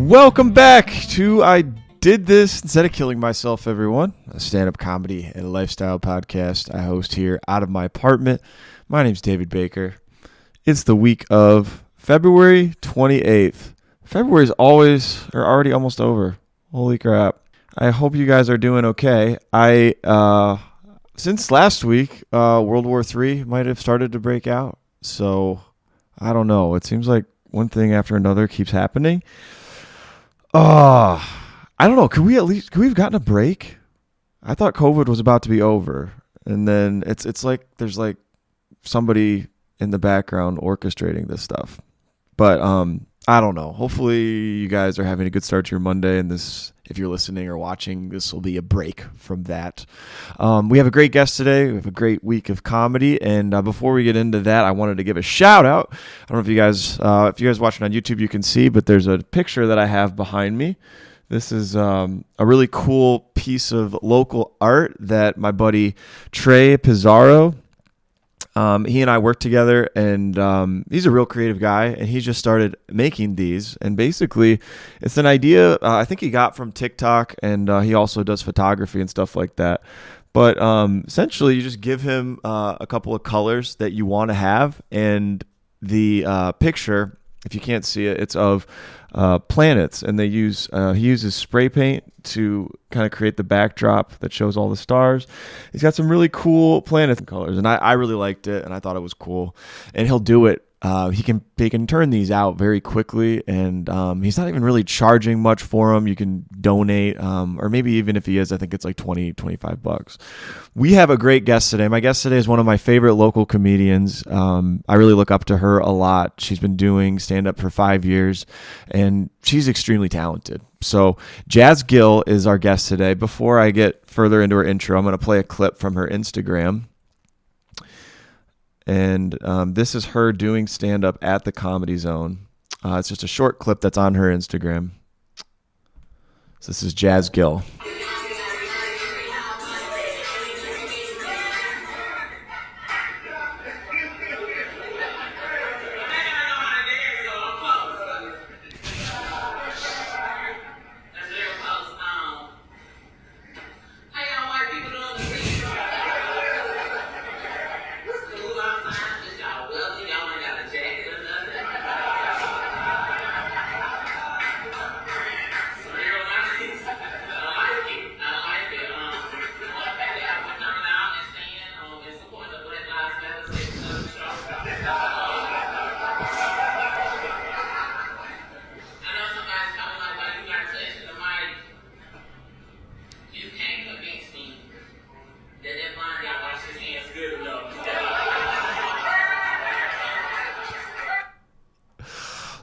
Welcome back to I Did This Instead of Killing Myself, everyone. A stand-up comedy and lifestyle podcast I host here out of my apartment. My name's David Bakker. It's the week of February 28th. February's already almost over. Holy crap. I hope you guys are doing okay. Since last week, World War III might have started to break out. So, I don't know. It seems like one thing after another keeps happening. I don't know. Could we have gotten a break? I thought COVID was about to be over, and then it's like there's like somebody in the background orchestrating this stuff. But I don't know. Hopefully you guys are having a good start to your Monday, and this, if you're listening or watching, this will be a break from that. We have a great guest today. We have a great week of comedy, and before we get into that, I wanted to give a shout out. I don't know if you guys watching on YouTube, you can see, but there's a picture that I have behind me. This is a really cool piece of local art that my buddy Trey Pizarro, he and I worked together, and he's a real creative guy, and he just started making these. And basically, it's an idea I think he got from TikTok, and he also does photography and stuff like that. But essentially, you just give him a couple of colors that you want to have, and the picture, if you can't see it, it's of planets, and he uses spray paint to kind of create the backdrop that shows all the stars. He's got some really cool planets and colors, and I really liked it, and I thought it was cool. And he'll do it. He can turn these out very quickly, and he's not even really charging much for them. You can donate, or maybe even if he is, I think it's like $20-$25. We have a great guest today. My guest today is one of my favorite local comedians. I really look up to her a lot. She's been doing stand-up for 5 years, and she's extremely talented. So Gill is our guest today. Before I get further into her intro, I'm going to play a clip from her Instagram. And this is her doing stand-up at the Comedy Zone. It's just a short clip that's on her Instagram. So this is Gill.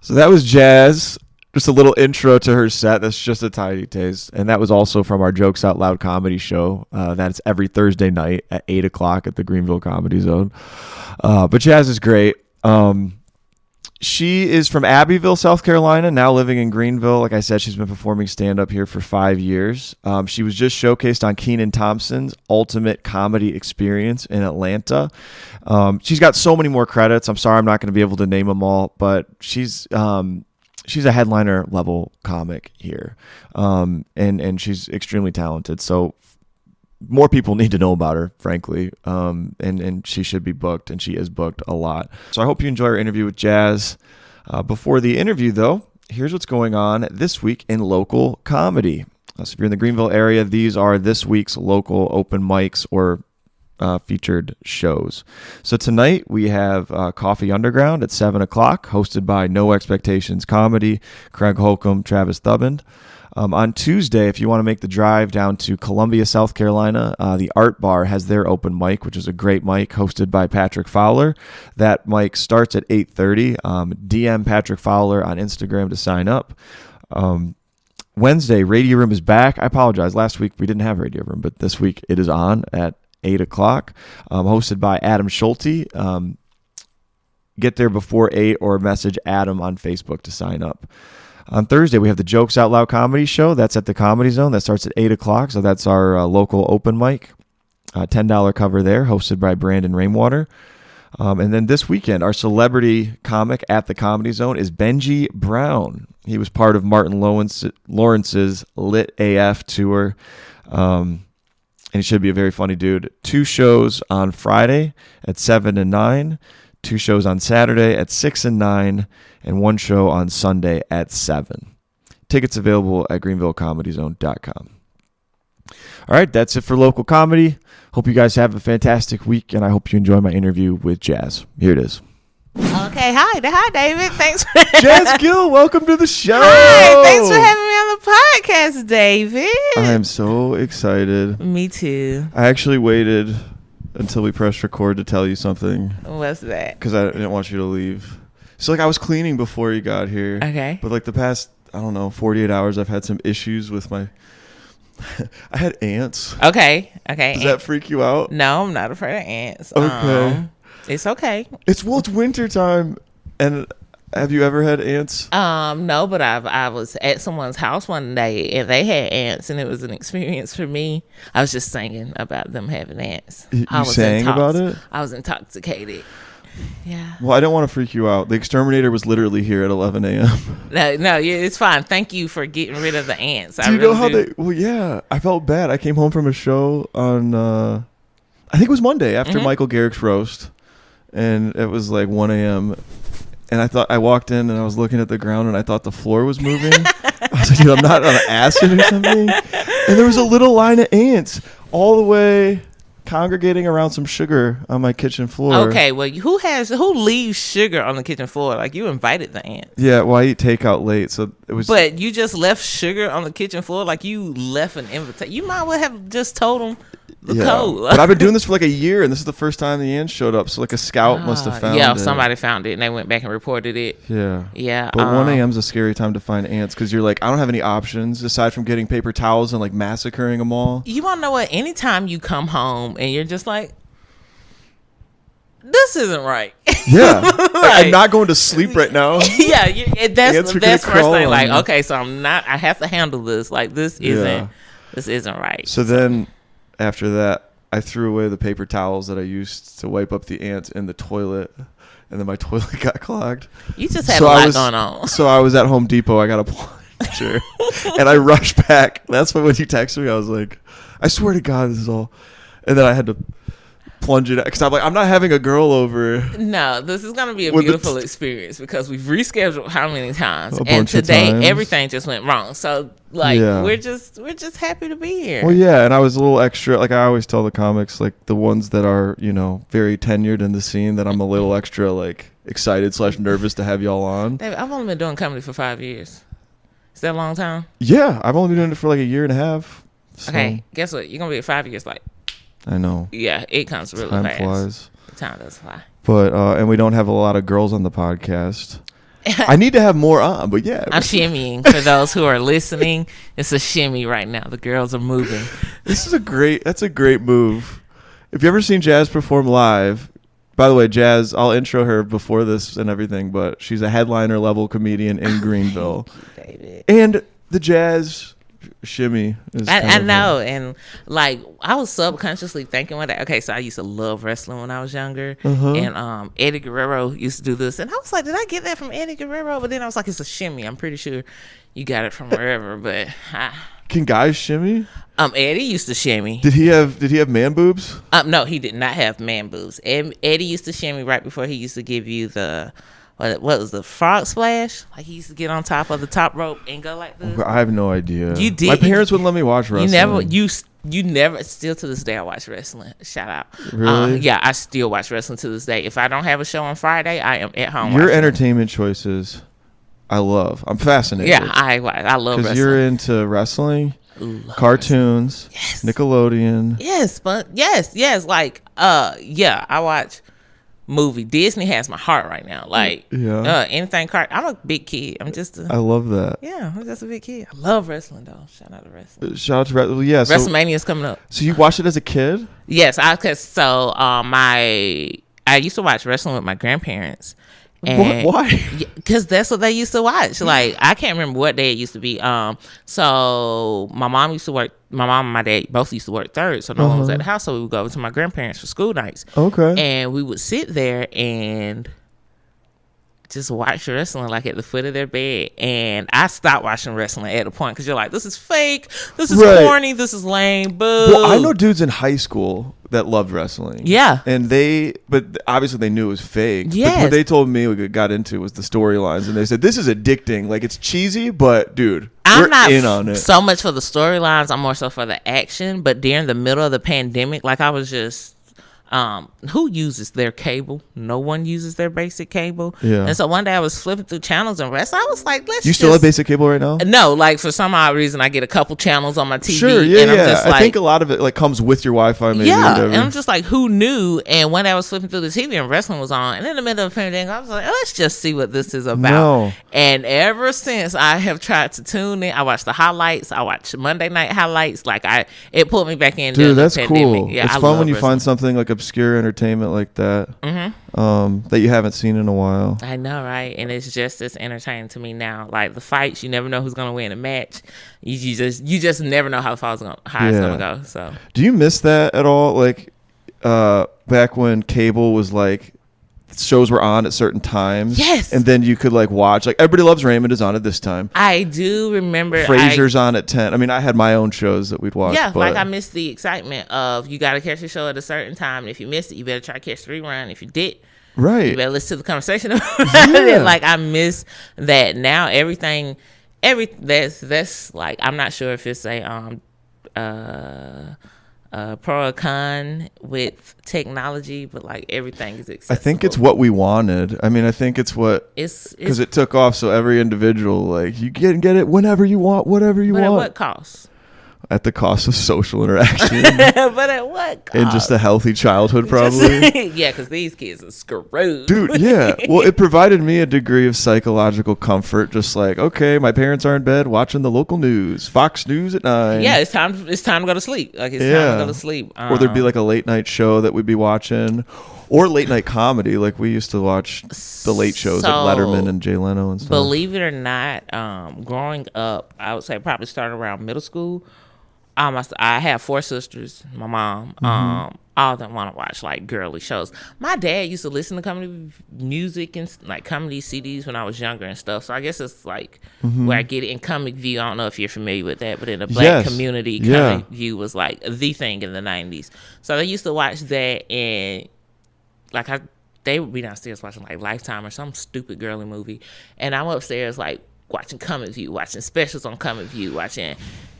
So that was Jazz, just a little intro to her set. That's just a tiny taste. And that was also from our Jokes Out Loud comedy show. That's every Thursday night at 8 o'clock at the Greenville Comedy Zone. But Jazz is great. She is from Abbeville, South Carolina, now living in Greenville. Like I said, she's been performing stand-up here for 5 years. She was just showcased on Kenan Thompson's Ultimate Comedy Experience in Atlanta. She's got so many more credits. I'm sorry I'm not going to be able to name them all, but she's a headliner level comic here, and she's extremely talented. So more people need to know about her, frankly, and she should be booked, and she is booked a lot. So I hope you enjoy our interview with Jazz. Before the interview, though, here's what's going on this week in local comedy. So if you're in the Greenville area, these are this week's local open mics or featured shows. So tonight we have Coffee Underground at 7 o'clock, hosted by No Expectations Comedy, Craig Holcomb, Travis Thubband. On Tuesday, if you want to make the drive down to Columbia, South Carolina, the Art Bar has their open mic, which is a great mic hosted by Patrick Fowler. That mic starts at 8:30. DM Patrick Fowler on Instagram to sign up. Wednesday, Radio Room is back. I apologize. Last week we didn't have Radio Room, but this week it is on at 8 o'clock, hosted by Adam Schulte. Get there before 8 or message Adam on Facebook to sign up. On Thursday, we have the Jokes Out Loud comedy show. That's at the Comedy Zone. That starts at 8 o'clock, so that's our local open mic. $10 cover there, hosted by Brandon Rainwater. And then this weekend, our celebrity comic at the Comedy Zone is Benji Brown. He was part of Martin Lawrence's Lit AF tour. And he should be a very funny dude. 2 shows on Friday at 7 and 9, 2 shows on Saturday at 6 and 9, and 1 show on Sunday at 7. Tickets available at greenvillecomedyzone.com. All right, that's it for local comedy. Hope you guys have a fantastic week, and I hope you enjoy my interview with Jazz. Here it is. Okay, hi, David. Thanks for Jazz Gill, welcome to the show. Hi, thanks for having me on the podcast, David. I am so excited. Me too. I actually waited until we pressed record to tell you something. What's that? Because I didn't want you to leave. So, I was cleaning before you got here. Okay. But, the past, 48 hours, I've had some issues with my... I had ants. Okay. Does that freak you out? No, I'm not afraid of ants. Okay. It's okay. It's winter time. And have you ever had ants? No, but I was at someone's house one day and they had ants, and it was an experience for me. I was just singing about them having ants. You sang about it? I was intoxicated. Yeah. Well, I don't want to freak you out. The exterminator was literally here at 11 a.m. No, yeah, it's fine. Thank you for getting rid of the ants. Do you know how they... Well, yeah. I felt bad. I came home from a show on... I think it was Monday after Michael Garrick's roast. And it was 1 a.m. And I walked in and I was looking at the ground and I thought the floor was moving. I was like, dude, I'm not on acid or something. And there was a little line of ants all the way... congregating around some sugar on my kitchen floor. Okay, well, who leaves sugar on the kitchen floor? You invited the ants. Yeah, well, I eat takeout late, so it was. But you just left sugar on the kitchen floor, you left an invitation. You might well have just told them the code. But I've been doing this for a year, and this is the first time the ants showed up. So a scout must have found it. Yeah, somebody found it, and they went back and reported it. Yeah. But 1 a.m. is a scary time to find ants because you're I don't have any options aside from getting paper towels and massacring them all. You want to know what? Anytime you come home and you're just this isn't right. Yeah. I'm not going to sleep right now. Yeah, that's first thing. Okay, so I have to handle this. This isn't right. So then after that, I threw away the paper towels that I used to wipe up the ants in the toilet, and then my toilet got clogged. You just had a lot going on. So I was at Home Depot. I got a plunger, and I rushed back. That's when you texted me, I was like, I swear to God, this is all. And then I had to plunge it because I'm not having a girl over. No, this is going to be a beautiful experience because we've rescheduled how many times, and today everything just went wrong. So we're just happy to be here. Well, yeah, and I was a little extra. I always tell the comics, the ones that are very tenured in the scene, that I'm a little extra excited / nervous to have y'all on. David, I've only been doing comedy for 5 years. Is that a long time? Yeah, I've only been doing it for a year and a half. So. Okay, guess what? You're gonna be at 5 years. I know. Yeah, it comes really Time fast. flies. Time does fly. But and we don't have a lot of girls on the podcast. I need to have more on, but yeah. I'm shimmying for those who are listening. It's a shimmy right now. The girls are moving. That's a great move. If you ever seen Jazz perform live, by the way, Jazz, I'll intro her before this and everything, but she's a headliner level comedian in Greenville. David. And the Jazz shimmy is I know, and I was subconsciously thinking one day, okay, so I used to love wrestling when I was younger, and Eddie Guerrero used to do this, and I was like, did I get that from Eddie Guerrero? But then I was like, it's a shimmy. I'm pretty sure you got it from wherever, but can guys shimmy? Eddie used to shimmy. Did he have man boobs? No, he did not have man boobs. Eddie used to shimmy right before he used to give you the what was the frog splash? He used to get on top of the top rope and go like this. I have no idea. You did. My parents wouldn't let me watch wrestling. You never. Still to this day, I watch wrestling. Shout out. Really? Yeah, I still watch wrestling to this day. If I don't have a show on Friday, I am at home. Your entertainment choices, I love. I'm fascinated. Yeah, I love wrestling. Because you're into wrestling, cartoons, yes, Nickelodeon. Yes, but yes. I watch. Movie. Disney has my heart right now. Anything I'm a big kid. I love that. Yeah, I'm just a big kid. I love wrestling though. Shout out to wrestling. Shout out to wrestling. Yeah. WrestleMania's coming up. So you watched it as a kid? Yes, I used to watch wrestling with my grandparents. And Why? Because that's what they used to watch. Like, I can't remember what day it used to be. So my mom and my dad both used to work third, so no one was at the house. So we would go over to my grandparents for school nights. Okay. And we would sit there and just watch wrestling, like, at the foot of their bed. And I stopped watching wrestling at a point because you're like, this is fake, this is corny, this is lame, boo. Well, I know dudes in high school that loved wrestling. Yeah. And but obviously they knew it was fake. Yes. But what they told me we got into was the storylines, and they said, this is addicting. Like, it's cheesy, but dude, we're not in on it. So much for the storylines, I'm more so for the action. But during the middle of the pandemic, like, I was just, who uses their cable? No one uses their basic cable. Yeah. And so one day I was flipping through channels and rest. I was like, You still have basic cable right now? No, like, for some odd reason I get a couple channels on my TV. Sure, yeah, and I'm yeah. just like, I think a lot of it like comes with your Wi-Fi, maybe. yeah, or whatever. and I'm just like, who knew? And one day I was flipping through the TV and wrestling was on, and in the middle of the pandemic, I was like, let's just see what this is about. No. And ever since, I have tried to tune in. I watch the highlights. I watch Monday night highlights. Like, it pulled me back in. Dude, that's the pandemic. cool. Yeah, it's I fun when you wrestling. find something like obscure entertainment like that, that you haven't seen in a while. I know, right? And it's just as entertaining to me now. Like, the fights, you never know who's gonna win a match. You just never know how it's gonna go. So, do you miss that at all? Like, back when cable was like, shows were on at certain times. Yes. And then you could like watch, like, Everybody Loves Raymond is on at this time. I do remember Frasier's on at 10. I mean, I had my own shows that we'd watch. Yeah, but like, I missed the excitement of, you got to catch the show at a certain time. And if you missed it, you better try to catch the rerun. If you did, right. you better listen to the conversation about it. Like, I miss that now. That's like, I'm not sure if it's a pro or con with technology, but like, everything is accessible. I think it's what we wanted. I mean, I think it's what, because it took off, so every individual, like, you can get it whenever you want, whatever you want. But at what cost? At the cost of social interaction. But at what cost? And just a healthy childhood, probably. Yeah, because these kids are screwed. Dude, yeah. Well, it provided me a degree of psychological comfort. Just like, okay, my parents are in bed watching the local news, Fox News at 9. Yeah, it's time to go to sleep. Like, it's time to go to sleep. Or there'd be like a late night show that we'd be watching, or late night comedy. Like, we used to watch the late shows, like Letterman and Jay Leno and stuff. Believe it or not, growing up, I would say probably started around middle school. I have 4 sisters. My mom, all of them want to watch like girly shows. My dad used to listen to comedy music and like comedy CDs when I was younger and stuff. So I guess it's like where I get it in Comic View. I don't know if you're familiar with that, but in the black community, Comic View was like the thing in the 90s. So they used to watch that, and like they would be downstairs watching like Lifetime or some stupid girly movie, and I'm upstairs like watching Comic View, watching specials on Comic View, watching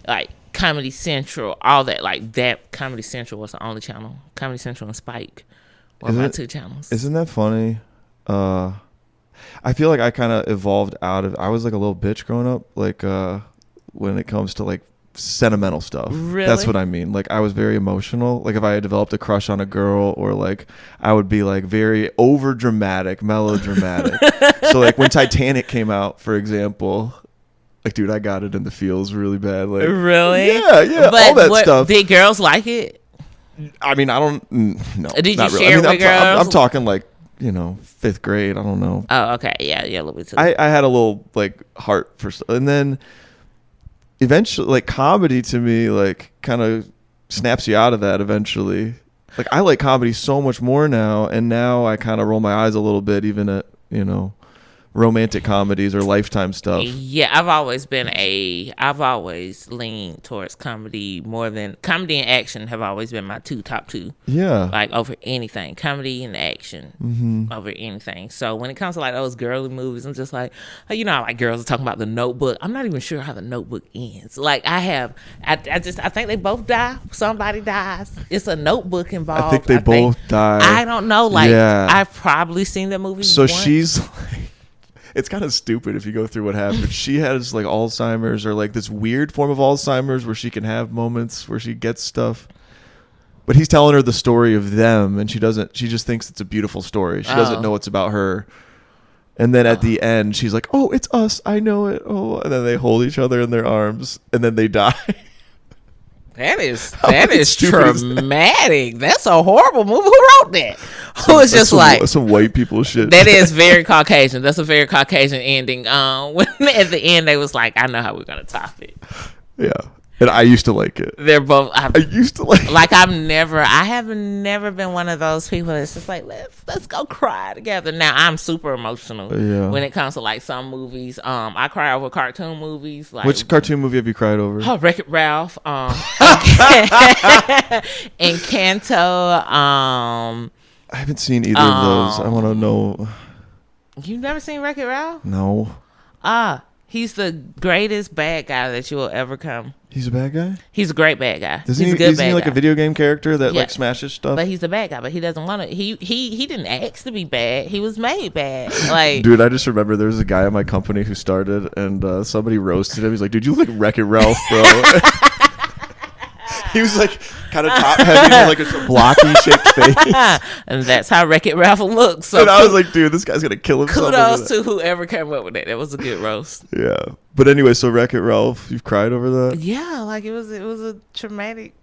like Comedy Central, all that. Like, that Comedy Central was the only channel. Comedy Central and Spike were my 2 channels. Isn't that funny? I feel like I kind of evolved out of, I was like a little bitch growing up, like when it comes to like sentimental stuff. Really? That's what I mean. Like, I was very emotional. Like, if I had developed a crush on a girl, or like I would be like very over dramatic, melodramatic. So like when Titanic came out, for example, like, dude, I got it in the feels really bad. Like, really? Yeah, but all that stuff. Did girls like it? I mean, I don't. No. Did you not really. share with girls? I'm talking like, 5th grade. I don't know. Oh, okay, yeah, a little bit too. I had a little like heart for, and then eventually, like, comedy to me, like, kind of snaps you out of that eventually. Like, I like comedy so much more now, and now I kind of roll my eyes a little bit, even at romantic comedies or Lifetime stuff. Yeah, I've always leaned towards comedy more than comedy and action have always been my top two. Yeah. Like, over anything, comedy and action over anything. So when it comes to like those girly movies, I'm just like, like girls are talking about The Notebook. I'm not even sure how The Notebook ends. Like, I think they both die. Somebody dies. It's a notebook involved. I think they both die. I don't know. Like, yeah. I've probably seen that movie So once. she's like, it's kind of stupid if you go through what happened. She has like Alzheimer's, or like this weird form of Alzheimer's where she can have moments where she gets stuff. But he's telling her the story of them, and she just thinks it's a beautiful story. She doesn't know it's about her. And then at the end, she's like, "Oh, it's us. I know it." Oh, and then they hold each other in their arms, and then they die. That is traumatic. That's a horrible movie. Who wrote that? who was just like some white people shit. That is very Caucasian. That's a very Caucasian ending. When at the end they was like, I know how we're gonna top it. Yeah. And I used to like it. They're both. I used to like it. I have never been one of those people that's just like, let's go cry together. Now I'm super emotional when it comes to like some movies. I cry over cartoon movies. Like, which cartoon movie have you cried over? Oh, Wreck-It Ralph. Encanto. I haven't seen either of those. I want to know. You've never seen Wreck-It Ralph? No. He's the greatest bad guy that you will ever come. He's a bad guy? He's a great bad guy. Isn't he like a video game character that like smashes stuff? But he's a bad guy, but he doesn't want to. He didn't ask to be bad. He was made bad. Like, dude, I just remember there was a guy at my company who started and somebody roasted him. He's like, dude, you look like Wreck-It Ralph, bro. He was like kind of top heavy and like a blocky shaped face. And that's how Wreck-It Ralph looks. So and I was like, dude, this guy's gonna kill himself. Kudos to whoever came up with that. That was a good roast. Yeah. But anyway, so Wreck-It Ralph, you've cried over that? Yeah, like it was a traumatic.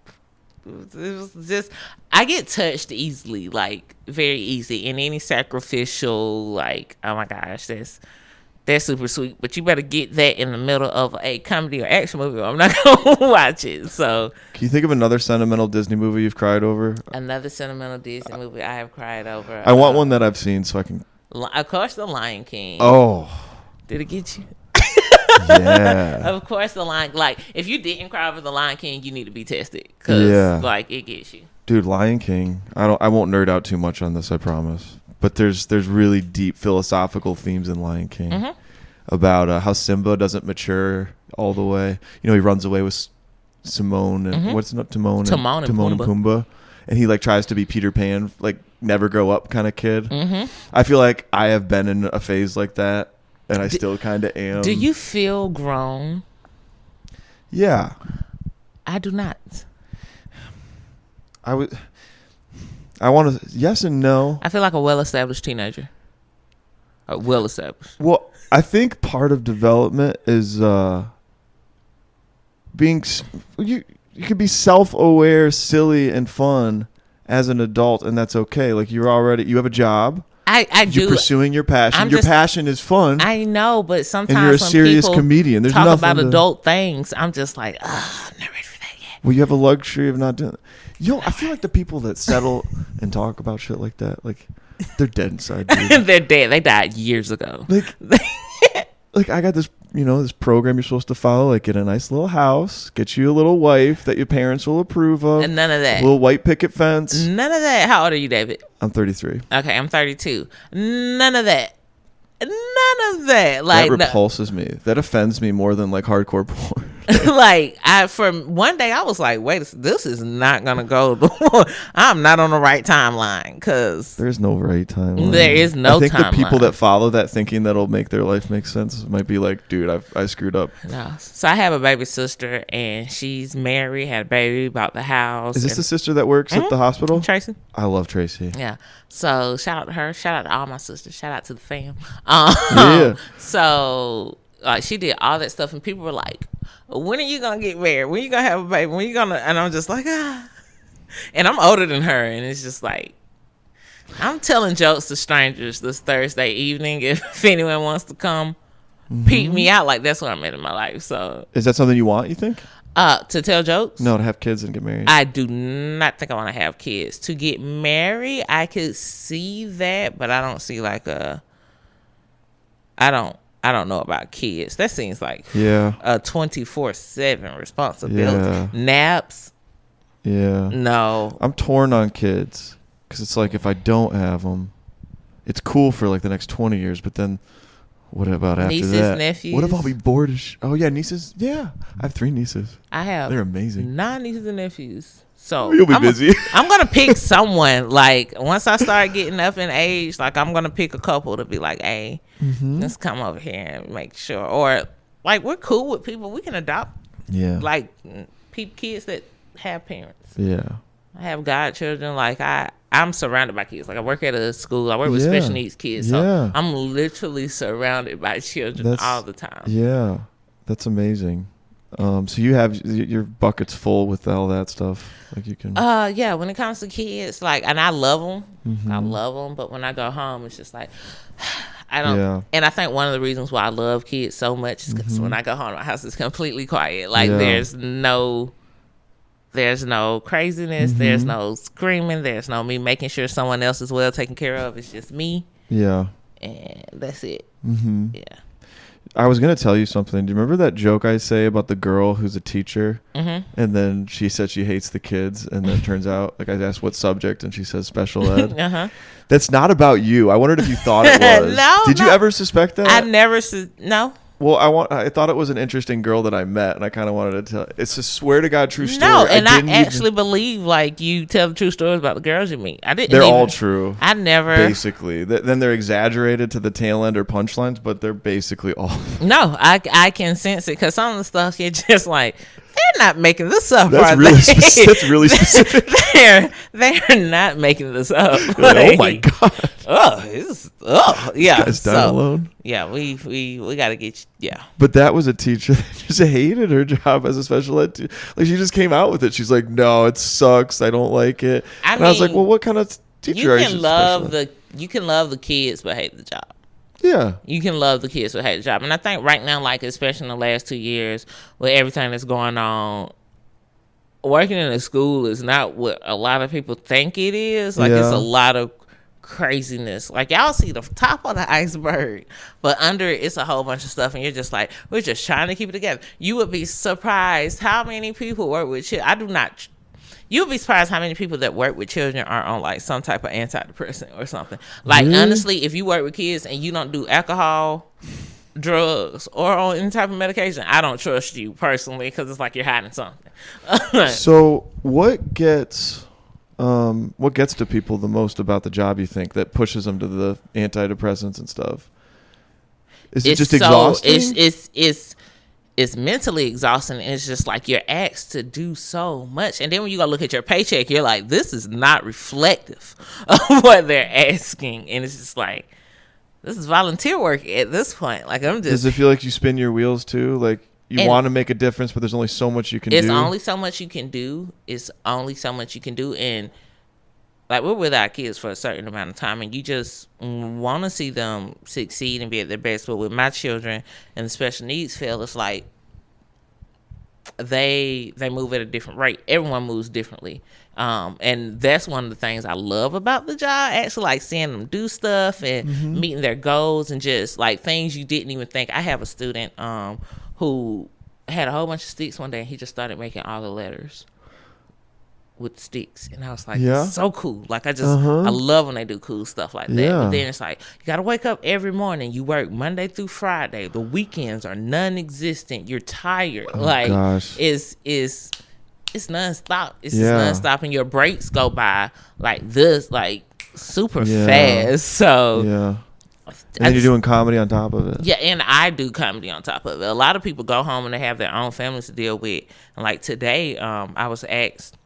It was just, I get touched easily, like very easy, and any sacrificial, like, oh my gosh, that's super sweet. But you better get that in the middle of a comedy or action movie, or I'm not gonna watch it. So, can you think of another sentimental Disney movie you've cried over? Another sentimental Disney movie I have cried over. I want one that I've seen so I can. Of course, The Lion King. Oh, did it get you? Yeah. Of course, the Lion. Like, if you didn't cry over The Lion King, you need to be tested, because like it gets you. Dude, Lion King. I won't nerd out too much on this, I promise. But there's really deep philosophical themes in Lion King about how Simba doesn't mature all the way. You know, he runs away with Simone and what's not Timon and Pumbaa, and he like tries to be Peter Pan, like never grow up kind of kid. I feel like I have been in a phase like that. And I still kind of am. Do you feel grown? Yeah. I do not. I want to, yes and no. I feel like a well-established teenager. Well-established. Well, I think part of development is being, you could be self-aware, silly, and fun as an adult, and that's okay. Like you have a job. You're pursuing your passion. Your passion is fun. I know, but sometimes and you're a serious comedian. There's talk nothing about adult things. I'm just like, I'm not ready for that yet. Well, you have a luxury of not doing it. I feel like the people that settle and talk about shit like that, like they're dead inside. Dude. They're dead. They died years ago. Like I got this, this program you're supposed to follow. Like get a nice little house, get you a little wife that your parents will approve of, and none of that. A little white picket fence. None of that. How old are you, David? I'm 33. Okay, I'm 32. None of that. None of that. Like that repulses me. That offends me more than like hardcore porn. Like for one day I was like, wait, this is not gonna go. I'm not on the right timeline, because there's no right timeline. There is no. I think the people that follow that thinking that'll make their life make sense might be like, dude, I screwed up. No. So I have a baby sister, and she's married, had a baby, bought the house. Is this the sister that works at the hospital? Tracy. I love Tracy. Yeah. So shout out to her. Shout out to all my sisters. Shout out to the fam. Yeah. So she did all that stuff, and people were like, when are you gonna get married? When you gonna have a baby? When you gonna? And I'm just like, And I'm older than her, and it's just like, I'm telling jokes to strangers this Thursday evening. If anyone wants to come peep me out, like that's what I'm at in my life. So is that something you want? You think? To tell jokes? No, to have kids and get married. I do not think I want to have kids. To get married, I could see that, but I don't see like I don't know about kids. That seems like a 24/7 responsibility. Yeah. Naps. Yeah. No. I'm torn on kids, because it's like if I don't have them, it's cool for like the next 20 years, but then what about after nieces, that? Nephews. What if I'll be bored as Oh yeah, nieces. Yeah, I have 3 nieces. They're amazing. 9 nieces and nephews. So you'll be busy. I'm gonna pick someone. Like once I start getting up in age, like I'm gonna pick a couple to be like, hey, let's come over here and make sure. Or like we're cool with people. We can adopt. Yeah. Like kids that have parents. Yeah. I have godchildren. Like I'm surrounded by kids. Like I work at a school. I work with special needs kids. So I'm literally surrounded by children all the time. Yeah. That's amazing. So you have your bucket's full with all that stuff. Like you can. Yeah. When it comes to kids, like, and I love them. I love them, but when I go home, it's just like I don't. Yeah. And I think one of the reasons why I love kids so much is because when I go home, my house is completely quiet. Like Yeah. there's no craziness. There's no screaming. There's no me making sure someone else is well taken care of. It's just me. Yeah. And that's it. Yeah. I was gonna tell you something. Do you remember that joke I say about the girl who's a teacher, and then she said she hates the kids, and then it turns out, like, I asked what subject, and she says special ed. That's not about you. I wondered if you thought it was. No. Did you ever suspect that? I never no. Well, I thought it was an interesting girl that I met, and I kind of wanted to tell. It's a swear to God true story. No, and I actually believe like you tell the true stories about the girls you meet. I didn't. They're all true. I never. Basically, then they're exaggerated to the tail end or punchlines, but they're basically all. No, I can sense it because some of the stuff you're just like, they're not making this up. That's really that's really specific. They're not making this up. Like, oh my God. Yeah. This guy's done alone. Yeah, we got to get you. Yeah. But that was a teacher that just hated her job as a special ed teacher. Like, she just came out with it. She's like, no, it sucks. I don't like it. I was like, well, what kind of teacher are you? You can love the kids but hate the job. Yeah. You can love the kids but hate the job. And I think right now, like, especially in the last 2 years with everything that's going on, working in a school is not what a lot of people think it is. Like, it's a lot of craziness. Like, y'all see the top of the iceberg, but under it, it's a whole bunch of stuff, and you're just like, we're just trying to keep it together. You would be surprised how many people work with children. You would be surprised how many people that work with children are on like some type of antidepressant or something. Like, honestly, if you work with kids and you don't do alcohol, drugs, or on any type of medication, I don't trust you personally, because it's like you're hiding something. So what gets to people the most about the job, you think, that pushes them to the antidepressants and stuff? Is it just exhausting? It's mentally exhausting. And it's just like you're asked to do so much, and then when you go look at your paycheck, you're like, this is not reflective of what they're asking, and it's just like, this is volunteer work at this point. Like, I'm just. Does it feel like you spin your wheels too? Like, you want to make a difference, but there's only so much you can do. It's only so much you can do. And like, we're with our kids for a certain amount of time, and you just want to see them succeed and be at their best. But with my children and the special needs field, it's like they move at a different rate. Everyone moves differently. And that's one of the things I love about the job, actually, like seeing them do stuff and meeting their goals and just like things you didn't even think. I have a student who had a whole bunch of sticks one day, and he just started making all the letters with sticks, and I was like, so cool. Like, I love when they do cool stuff like that. But then it's like, you gotta wake up every morning, you work Monday through Friday, the weekends are non-existent, you're tired. It's nonstop. It's just nonstop, and your breaks go by like this, like super fast. So and you're doing comedy on top of it. Yeah, and I do comedy on top of it. A lot of people go home and they have their own families to deal with. And like today, I was asked,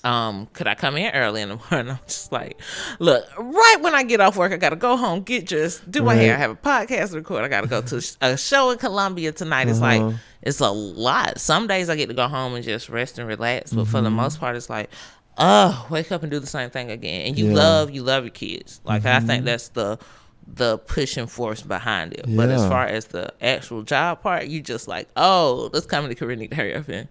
could I come in early in the morning? I'm just like, look, right when I get off work, I gotta go home, get dressed, do my hair, I have a podcast to record, I gotta go to a show in Columbia tonight. It's like, it's a lot. Some days I get to go home and just rest and relax, but for the most part, it's like, wake up and do the same thing again. And you love your kids. Like, I think that's the pushing force behind it. But as far as the actual job part, you just like, this comedy career need to hurry up and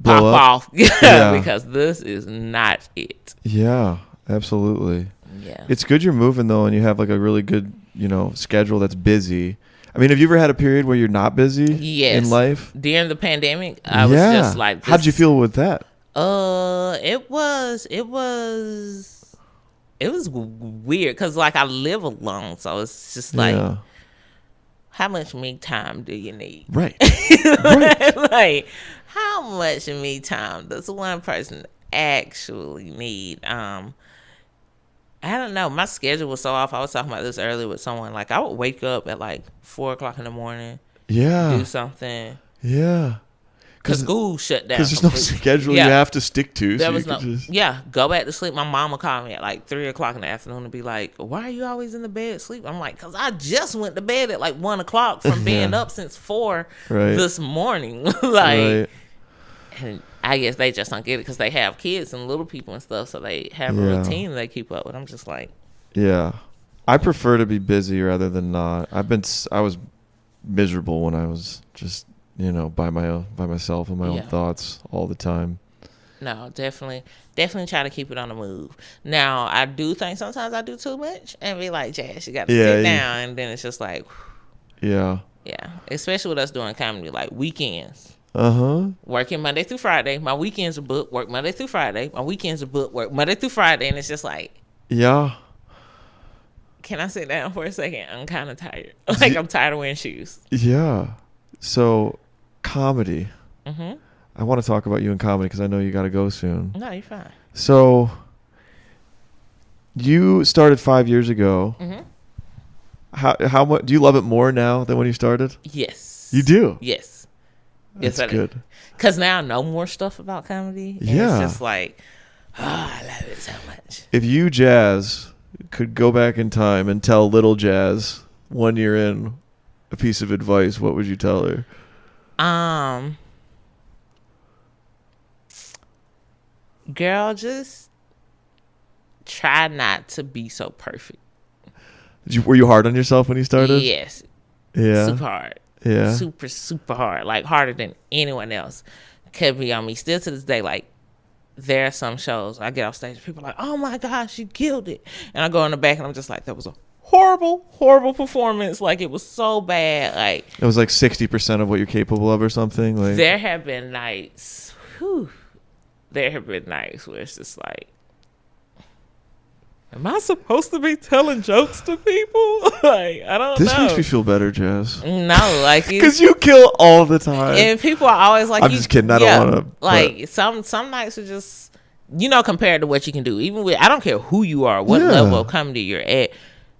pop off. Because this is not it. Yeah, absolutely. Yeah. It's good you're moving though, and you have like a really good, schedule that's busy. I mean, have you ever had a period where you're not busy in life? During the pandemic, I was just like this. How'd you feel with that? It was weird because like I live alone, so it's just like, how much me time do you need? Right. Like, how much me time does one person actually need? I don't know. My schedule was so off. I was talking about this earlier with someone. Like, I would wake up at like 4:00 in the morning. Yeah. Do something. Yeah. because school shut down. Because there's no schedule you have to stick to. There so was go back to sleep. My mama called me at like 3:00 in the afternoon and be like, "Why are you always in the bed sleep?" I'm like, "Cause I just went to bed at like 1:00 from being up since 4 this morning." And I guess they just don't get it because they have kids and little people and stuff, so they have a routine they keep up with. I'm just like, I prefer to be busy rather than not. I was miserable when I was just by myself and my own thoughts all the time. No, definitely try to keep it on the move. Now I do think sometimes I do too much and be like, Jazz, you got to sit down, and then it's just like, especially with us doing comedy, like weekends. Working Monday through Friday. My weekends are booked. Work Monday through Friday. My weekends are booked. Work Monday through Friday, and it's just like, can I sit down for a second? I'm kind of tired. Like I'm tired of wearing shoes. Yeah. So, comedy. I want to talk about you in comedy because I know you got to go soon. No, you're fine. So, you started 5 years ago. How much do you love it more now than when you started? Yes. You do? Yes. That's good. Because now I know more stuff about comedy. And it's just like, I love it so much. If you, Jazz, could go back in time and tell little Jazz 1 year in a piece of advice, what would you tell her? Girl, just try not to be so perfect. Were you hard on yourself when you started? Yes. Yeah. Super hard. Yeah. Super, super hard. Like harder than anyone else could be on me. Still to this day, like there are some shows I get off stage, people are like, "Oh my gosh, you killed it." And I go in the back and I'm just like, that was a horrible, horrible performance. Like it was so bad. Like it was like 60% of what you're capable of or something. Like there have been nights. There have been nights where it's just like, am I supposed to be telling jokes to people? Like, I don't know. This makes me feel better, Jazz. No, like because you kill all the time, and people are always like, "I'm just kidding. I don't want to." Like some nights are just, compared to what you can do. Even with, I don't care who you are, what level of comedy you're at.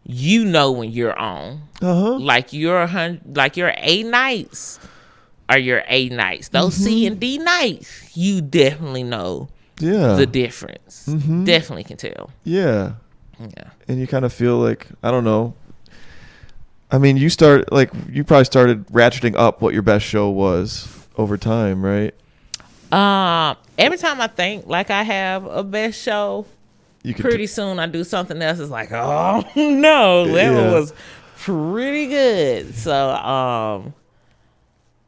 When you're on, like your A nights are your A nights. Those C and D nights, you definitely know the difference. Definitely can tell. Yeah. And you kind of feel like, I don't know. I mean, you probably started ratcheting up what your best show was over time, right? Every time I think like I have a best show, pretty soon I do something else. It's like, oh no, that one was pretty good. So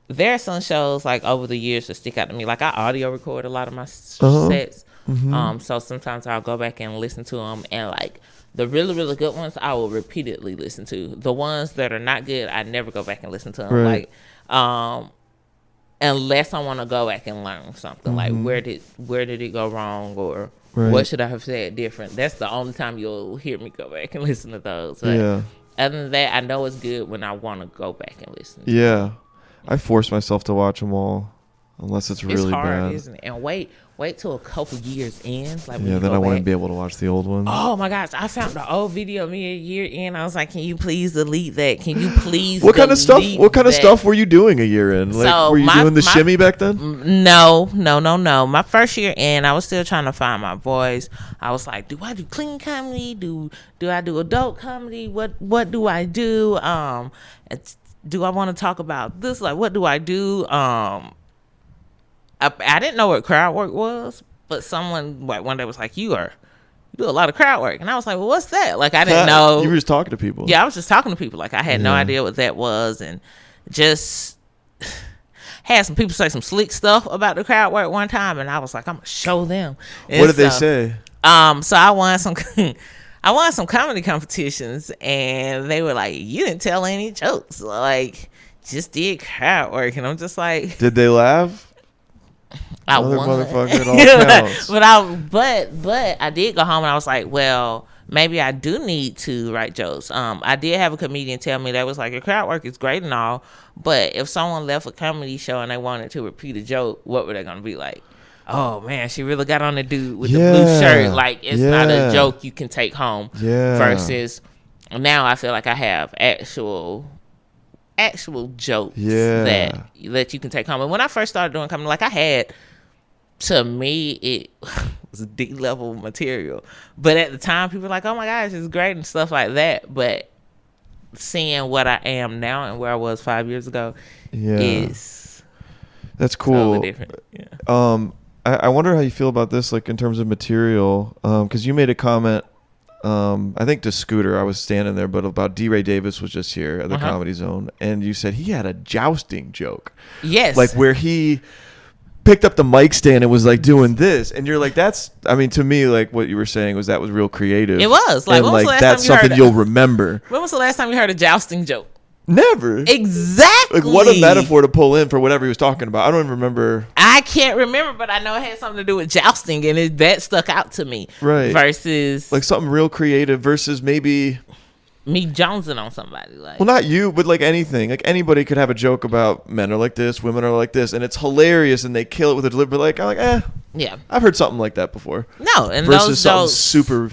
there are some shows like over the years that stick out to me. Like I audio record a lot of my sets. So sometimes I'll go back and listen to them, and like the really, really good ones I will repeatedly listen to. The ones that are not good, I never go back and listen to them. Right. Like unless I want to go back and learn something, like where did it go wrong, or what should I have said different. That's the only time you'll hear me go back and listen to those. But other than that, I know it's good when I want to go back and listen to it. I force myself to watch them all unless it's really hard, bad. Isn't it? And wait till a couple years in. Like then I wouldn't be able to watch the old ones. Oh my gosh, I found the old video of me a year in. I was like, can you please delete that? Can you please What kind of stuff were you doing a year in? Like, so were you doing the shimmy back then? No. My first year in, I was still trying to find my voice. I was like, do I do clean comedy? Do I do adult comedy? What do I do? Do I want to talk about this? Like, what do I do? I didn't know what crowd work was, but someone like one day was like, you do a lot of crowd work. And I was like, well, what's that? Like, I didn't know. You were just talking to people. Yeah, I was just talking to people. Like, I had no idea what that was, and just had some people say some slick stuff about the crowd work one time, and I was like, I'm gonna show them. And what did they say? So I won some comedy competitions, and they were like, you didn't tell any jokes, like just did crowd work. And I'm just like, did they laugh? I won. Motherfucker, it all counts. but I did go home and I was like, well, maybe I do need to write jokes. I did have a comedian tell me that was like, your crowd work is great and all, but if someone left a comedy show and they wanted to repeat a joke, what were they gonna be like? Oh man, she really got on the dude with the blue shirt. Like, it's not a joke you can take home. Versus now I feel like I have actual actual jokes Yeah. that you can take home. And when I first started doing comedy, like I had, to me, it was D-level material. But at the time, people were like, oh my gosh, it's great and stuff like that. But seeing what I am now and where I was 5 years ago is that's cool. totally different. Yeah. I wonder how you feel about this, like in terms of material, because you made a comment, I think to Scooter, I was standing there, but about D. Ray Davis was just here at the Comedy Zone, and you said he had a jousting joke. Yes. Like where he picked up the mic stand and was like doing this, and you're like, that's, I mean, to me, like what you were saying was that was real creative. It was. Like, and when was the last that's time you something heard you'll remember. When was the last time you heard a jousting joke? Never. Exactly. Like what a metaphor to pull in for whatever he was talking about. I don't even remember. I can't remember, but I know it had something to do with jousting, and that stuck out to me. Right. Versus like something real creative versus maybe me jonesing on somebody. Like, well, not you, but like anything. Like anybody could have a joke about men are like this, women are like this, and it's hilarious, and they kill it with a delivery. But like, I'm like, yeah, I've heard something like that before. No, and versus those something jokes, super.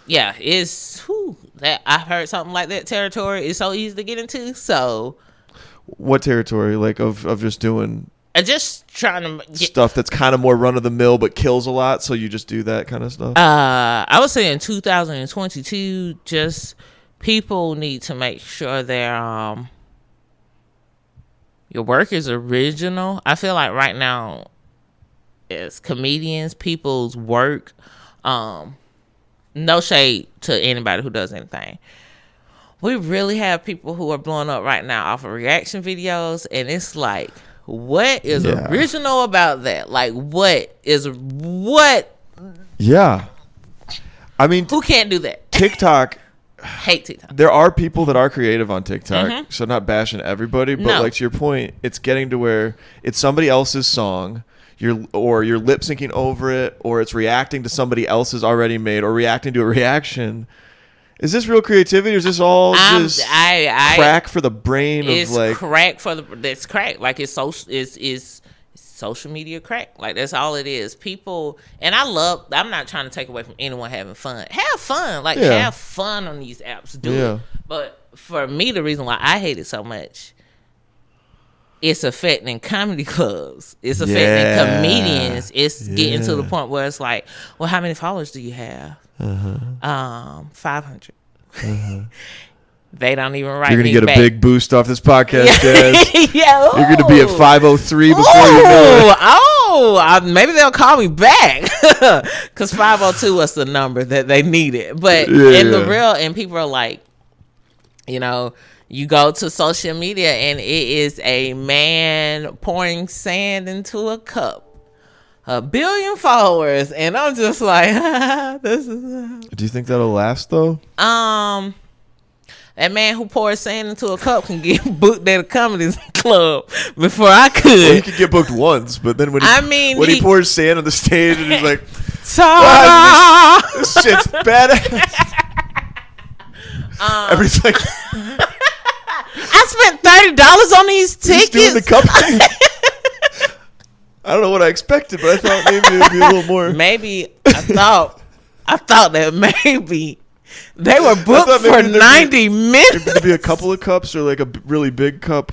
Yeah, it's that I've heard something like that territory is so easy to get into. So, what territory? Like of just doing. Just trying to get stuff that's kind of more run of the mill, but kills a lot. So you just do that kind of stuff. I would say in 2022, just people need to make sure their your work is original. I feel like right now, as comedians, people's work, no shade to anybody who does anything. We really have people who are blowing up right now off of reaction videos, and it's like, what is original about that? Like, what? Yeah. I mean, who can't do that? TikTok. Hate TikTok. There are people that are creative on TikTok, so not bashing everybody, but like to your point, it's getting to where it's somebody else's song, you're lip syncing over it, or it's reacting to somebody else's already made, or reacting to a reaction. Is this real creativity, or is this all just crack for the brain of like crack for the? That's crack. Like it's social media crack. Like that's all it is. People, and I'm not trying to take away from anyone having fun. Have fun. Like have fun on these apps. Do it. But for me, the reason why I hate it so much, it's affecting comedy clubs. It's affecting comedians. It's getting to the point where it's like, well, how many followers do you have? 500. They don't even write. You're gonna me get back. A big boost off this podcast, Jazz. You're gonna be at 503 before you know it. Maybe they'll call me back because 502 was the number that they needed. But the real, and people are like, you go to social media and it is a man pouring sand into a cup. 1 billion followers, and I'm just like, this is. Do you think that'll last though? That man who pours sand into a cup can get booked at a comedy club before I could. Well, he could get booked once, but then when he pours sand on the stage and he's like, this shit's badass. Everybody's like, I spent $30 on these tickets. He's doing the cup thing. I don't know what I expected, but I thought maybe it'd be a little more. Maybe I thought that maybe they were booked for 90 minutes. There'd be a couple of cups, or like a really big cup,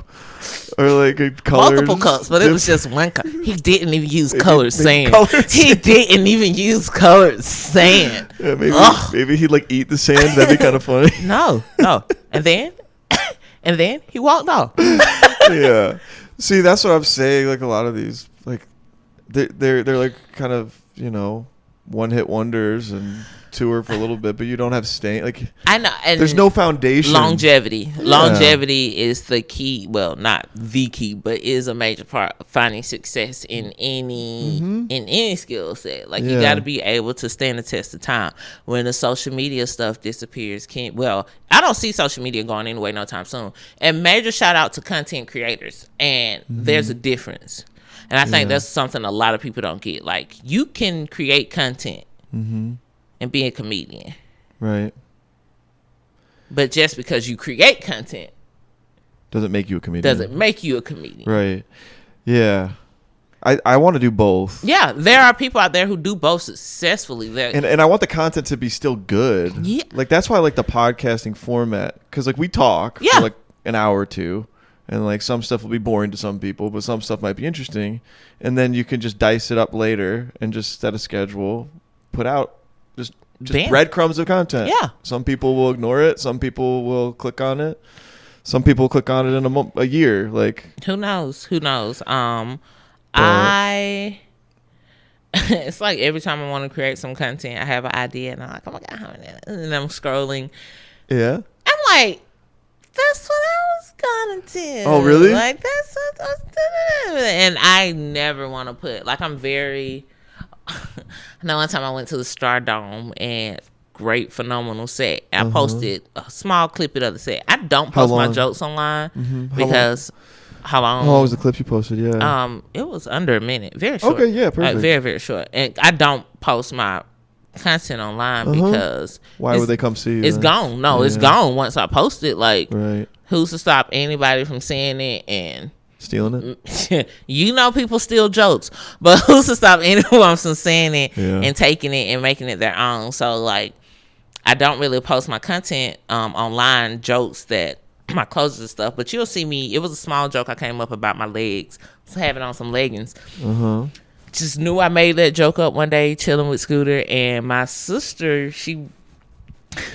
or like a colors. Multiple cups, but it was just one cup. He didn't even use colored sand. He didn't even use colored sand. Yeah, maybe he'd like eat the sand. That'd be kind of funny. No. And then he walked off. Yeah. See, that's what I'm saying. Like a lot of these, like they're like kind of one hit wonders and tour for a little bit, but you don't have staying. Like I know, and there's no foundation. Longevity is the key. Well, not the key, but is a major part of finding success in any skill set. Like you got to be able to stand the test of time. When the social media stuff disappears, I don't see social media going anyway no time soon. And major shout out to content creators. And there's a difference. And I think that's something a lot of people don't get. Like you can create content and be a comedian. Right. But just because you create content doesn't make you a comedian. Right. Yeah. I want to do both. Yeah, there are people out there who do both successfully. And I want the content to be still good. Yeah. Like that's why I like the podcasting format, because like we talk for like an hour or two, and like some stuff will be boring to some people, but some stuff might be interesting, and then you can just dice it up later and just set a schedule, put out just breadcrumbs of content. Yeah. Some people will ignore it. Some people will click on it. Some people click on it in a year. Like, who knows? It's like every time I want to create some content, I have an idea, and I'm like, oh my God, how many? And I'm scrolling. Yeah. I'm like, that's what I was gonna do. Oh, really? Like, that's what I was gonna do. And I never want to put, like, I'm very, I know one time I went to the Stardome, and great, phenomenal set. I posted a small clip of the set. I don't post my jokes online because... How long was the clip you posted? Yeah. It was under a minute. Very short. Okay, yeah, perfect. Very, very short. And I don't post my content online because why would they come see you? It's gone. No, it's gone once I post it. Like, right. Who's to stop anybody from seeing it and stealing it? You know, people steal jokes, but who's to stop anyone from seeing it and taking it and making it their own? So, like, I don't really post my content online, jokes that my clothes and stuff, but you'll see me. It was a small joke I came up about my legs. I was having on some leggings. Just knew I made that joke up one day chilling with Scooter, and my sister, she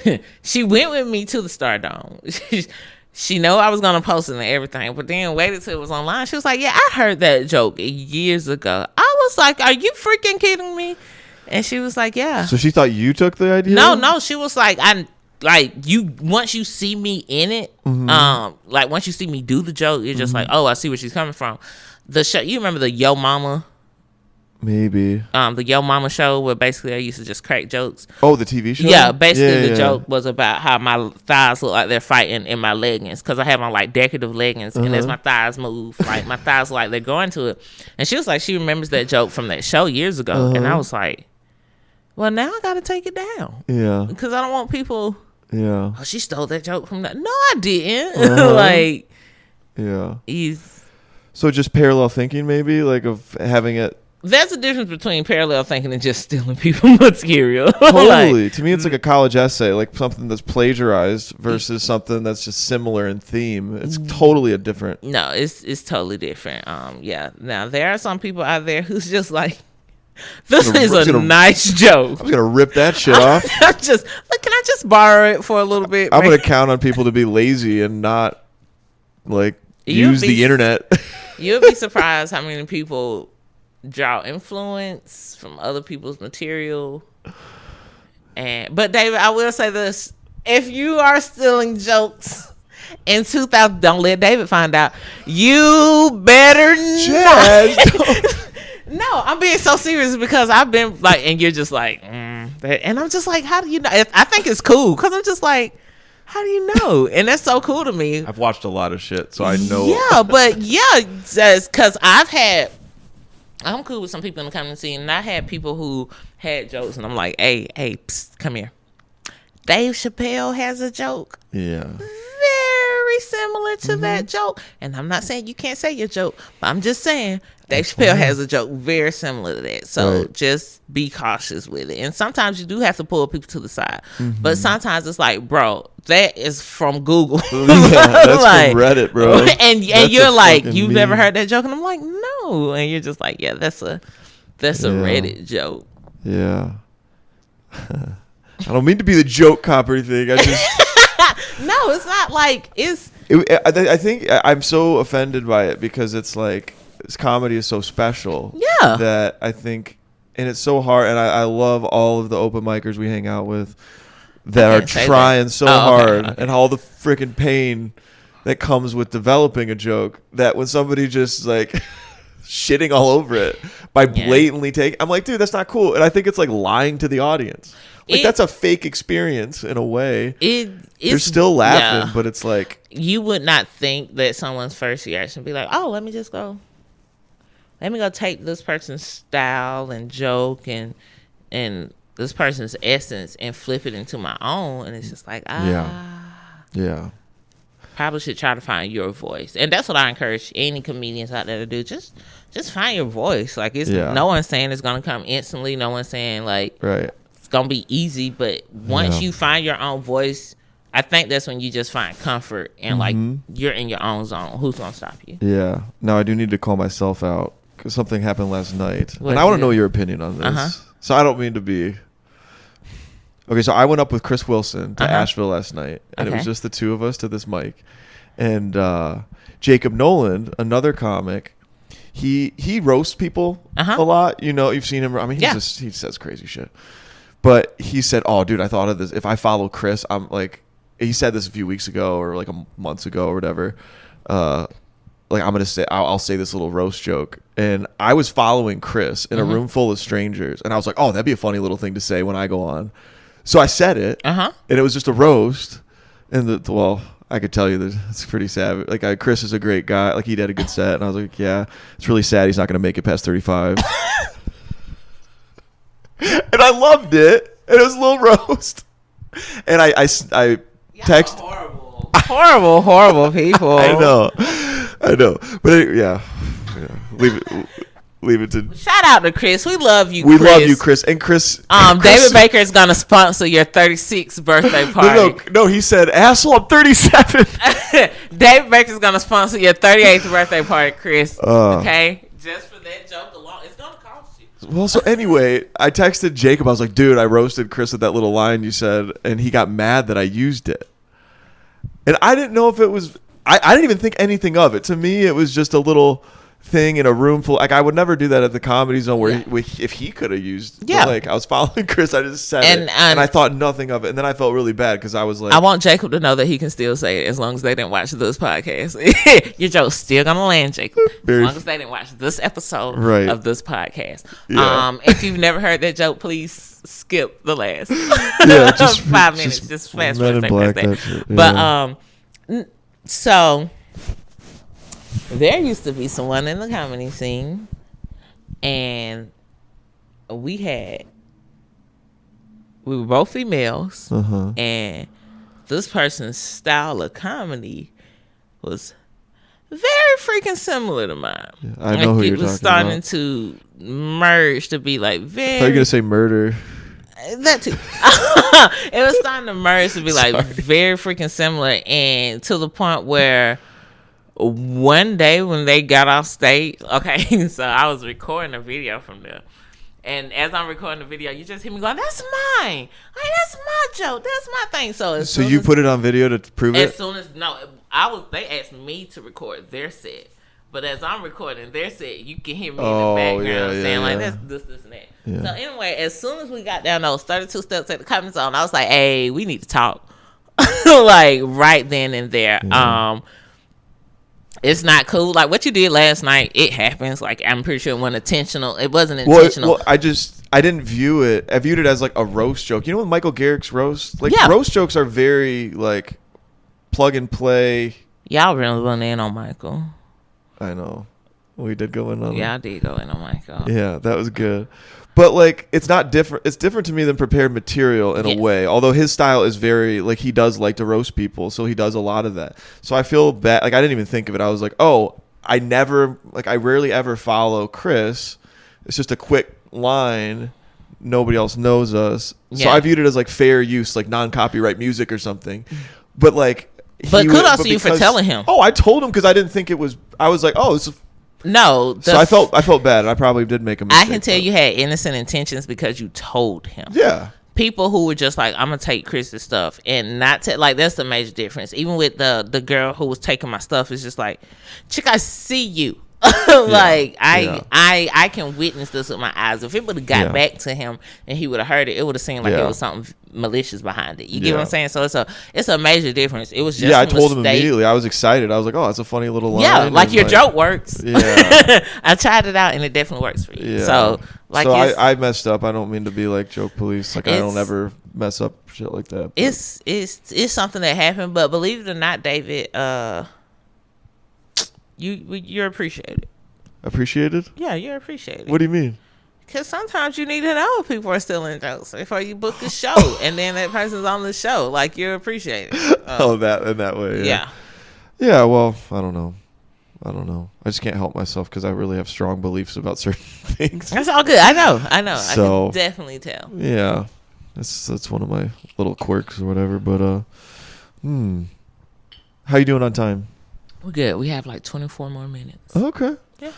went with me to the Stardome. She know I was gonna post it and everything, but then waited till it was online. She was like, yeah, I heard that joke years ago. I was like, are you freaking kidding me? And she was like, yeah. So she thought you took the idea? No, she was like, once you see me in it, like once you see me do the joke, you're just like, oh, I see where she's coming from. The show, you remember the Yo Mama? Maybe. The Yo Mama show where basically I used to just crack jokes. Oh, the TV show? Yeah, basically the joke was about how my thighs look like they're fighting in my leggings because I have on like decorative leggings, and as my thighs move, like my thighs look like they're going to it. And she was like, she remembers that joke from that show years ago, and I was like, well, now I got to take it down. Yeah. Because I don't want people... Yeah. Oh, she stole that joke from that. No, I didn't. Like, yeah. So just parallel thinking, maybe, like of having it. There's a difference between parallel thinking and just stealing people material. Totally. Like, to me, it's like a college essay, like something that's plagiarized versus something that's just similar in theme. It's totally a different. No, it's totally different. Yeah. Now there are some people out there who's just like, this is a nice joke. I'm gonna rip that shit off. Can I just borrow it for a little bit? I'm gonna count on people to be lazy and not like use the internet. You'll be surprised how many people draw influence from other people's material. But David, I will say this: if you are stealing jokes in 2000, don't let David find out. You better not. No, I'm being so serious because I've been like, and you're just like, and I'm just like, how do you know? I think it's cool because I'm just like, how do you know? And that's so cool to me. I've watched a lot of shit, so I know. Yeah, but because I'm cool with some people in the comedy scene, and I had people who had jokes, and I'm like, hey, psst, come here. Dave Chappelle has a joke. Yeah. Very similar to that joke. And I'm not saying you can't say your joke, but I'm just saying Dave Chappelle has a joke very similar to that. So just be cautious with it. And sometimes you do have to pull people to the side. But sometimes it's like, bro, that is from Google. That's like, from Reddit, bro. And you're like, you've never heard that joke? And I'm like, no. And you're just like, yeah, that's a Reddit joke. Yeah. I don't mean to be the joke cop or anything. I just... No, it's not like I think I'm so offended by it because it's like this comedy is so special. Yeah. That I think, and it's so hard. And I love all of the open micers we hang out with that are trying so hard and all the freaking pain that comes with developing a joke. That when somebody just like shitting all over it by blatantly I'm like, dude, that's not cool. And I think it's like lying to the audience. Like that's a fake experience in a way. They're still laughing, but it's like you would not think that someone's first reaction would be like, "Oh, let me go take this person's style and joke and this person's essence and flip it into my own." And it's just like, yeah. Probably should try to find your voice, and that's what I encourage any comedians out there to do. Just find your voice. Like no one's saying it's gonna come instantly. No one's saying like it's gonna be easy, but once you find your own voice, I think that's when you just find comfort and like you're in your own zone. Who's gonna stop you? Yeah. Now I do need to call myself out because something happened last night, What and I want to did? know your opinion on this. So I don't mean to be. Okay, so I went up with Chris Wilson to Asheville last night, and it was just the two of us to this mic, and Jacob Nolan, another comic. He roasts people a lot. You know, you've seen him. I mean, he says crazy shit. But he said, "Oh, dude, I thought of this. If I follow Chris, I'm like." He said this a few weeks ago or like a month ago or whatever. Like I'm gonna say, I'll say this little roast joke, and I was following Chris in a room full of strangers, and I was like, "Oh, that'd be a funny little thing to say when I go on." So I said it, and it was just a roast, and well. I could tell you that it's pretty sad. Like Chris is a great guy. Like he did a good set, and I was like, "Yeah, it's really sad. He's not going to make it past 35." And I loved it. And it was a little roast. And I text horrible people. I know. But yeah. Leave it to. Shout out to Chris. We love you. We Chris. love you, Chris. And Chris. David Bakker is gonna sponsor your 36th birthday party. No. He said, "Asshole, I'm 37." David Bakker is gonna sponsor your 38th birthday party, Chris. Okay, just for that joke alone, it's gonna cost you. Well, so anyway, I texted Jacob. I was like, "Dude, I roasted Chris with that little line you said," and he got mad that I used it. And I didn't know if it was. I didn't even think anything of it. To me, it was just a little thing in a room full. Like I would never do that at the Comedy Zone where if he could have used. Yeah. But like I was following Chris, I just said it, and I thought nothing of it, and then I felt really bad because I was like, I want Jacob to know that he can still say it as long as they didn't watch this podcast. Your joke's still gonna land, Jacob, as long as they didn't watch this episode of this podcast. Yeah. If you've never heard that joke, please skip the last just 5 minutes. Just fast forward that. But so. There used to be someone in the comedy scene, and we were both females, and this person's style of comedy was very freaking similar to mine. Yeah, I know who you're talking about. It was starting to merge to be like very. I thought you were gonna say murder. That too. It was starting to merge to be like very freaking similar, and to the point where. One day when they got off stage, okay, so I was recording a video from there. And as I'm recording the video, you just hear me going, "That's mine. Hey, that's my joke. That's my thing." So you put it on video to prove it? As soon as, they asked me to record their set. But as I'm recording their set, you can hear me in the background saying, like, that's this, and that. Yeah. So anyway, as soon as we got down those 32 steps at the Comedy Zone, I was like, "Hey, we need to talk." Like, right then and there. Yeah. It's not cool. Like what you did last night, it happens. Like I'm pretty sure it wasn't intentional. It wasn't intentional. Well, I didn't view it. I viewed it as like a roast joke. You know, with Michael Garrick's roast, like roast jokes are very like plug and play. Y'all really went in on Michael. I know, we did go in on. Yeah, I did go in on Michael. Yeah, that was good. But like, it's not different. It's different to me than prepared material in a way. Although his style is very like he does like to roast people, so he does a lot of that. So I feel bad. Like I didn't even think of it. I was like, oh, I rarely ever follow Chris. It's just a quick line. Nobody else knows us. Yeah. So I viewed it as like fair use, like non-copyright music or something. But like, kudos to you for telling him. Oh, I told him because I didn't think it was. I was like, oh, this is. No. So I felt bad. I probably did make a mistake. I can tell you had innocent intentions because you told him. Yeah. People who were just like, I'm going to take Chris's stuff and not like, that's the major difference. Even with the girl who was taking my stuff, it's just like, chick, I see you. Like I can witness this with my eyes. If it would have got back to him and he would have heard it, it would have seemed like it was something malicious behind it. You get what I'm saying? So it's a major difference. It was just I told him immediately. I was excited. I was like, oh, that's a funny little line. Yeah, like your joke works. Yeah, I tried it out and it definitely works for you. Yeah. So I messed up. I don't mean to be like joke police. Like I don't ever mess up shit like that. But. It's something that happened, but believe it or not, David, You're appreciated. Appreciated? Yeah, you're appreciated. What do you mean? Because sometimes you need to know if people are stealing jokes before you book a show, and then that person's on the show. Like you're appreciated. That in that way. Yeah. Yeah. Well, I don't know. I just can't help myself because I really have strong beliefs about certain things. That's all good. I know. So, I can definitely tell. Yeah, that's one of my little quirks or whatever. But How you doing on time? We're good. We have like 24 more minutes. Okay. Yeah.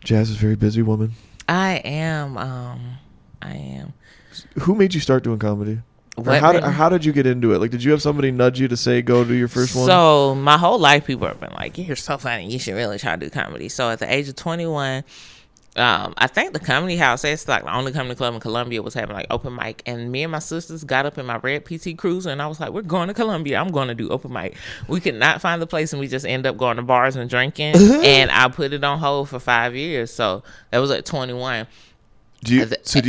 Jazz is a very busy woman. I am. Who made you start doing comedy? What How did you get into it? Like, did you have somebody nudge you to say go do your first one? So my whole life, people have been like, "You're so funny. You should really try to do comedy." So at the age of 21, I think the Comedy House, it's like the only comedy club in Columbia, was having like open mic, and me and my sisters got up in my red PT Cruiser, and I was like, "We're going to Columbia. I'm going to do open mic." We could not find the place, and we just end up going to bars and drinking. And I put it on hold for 5 years. So that was at 21. Do you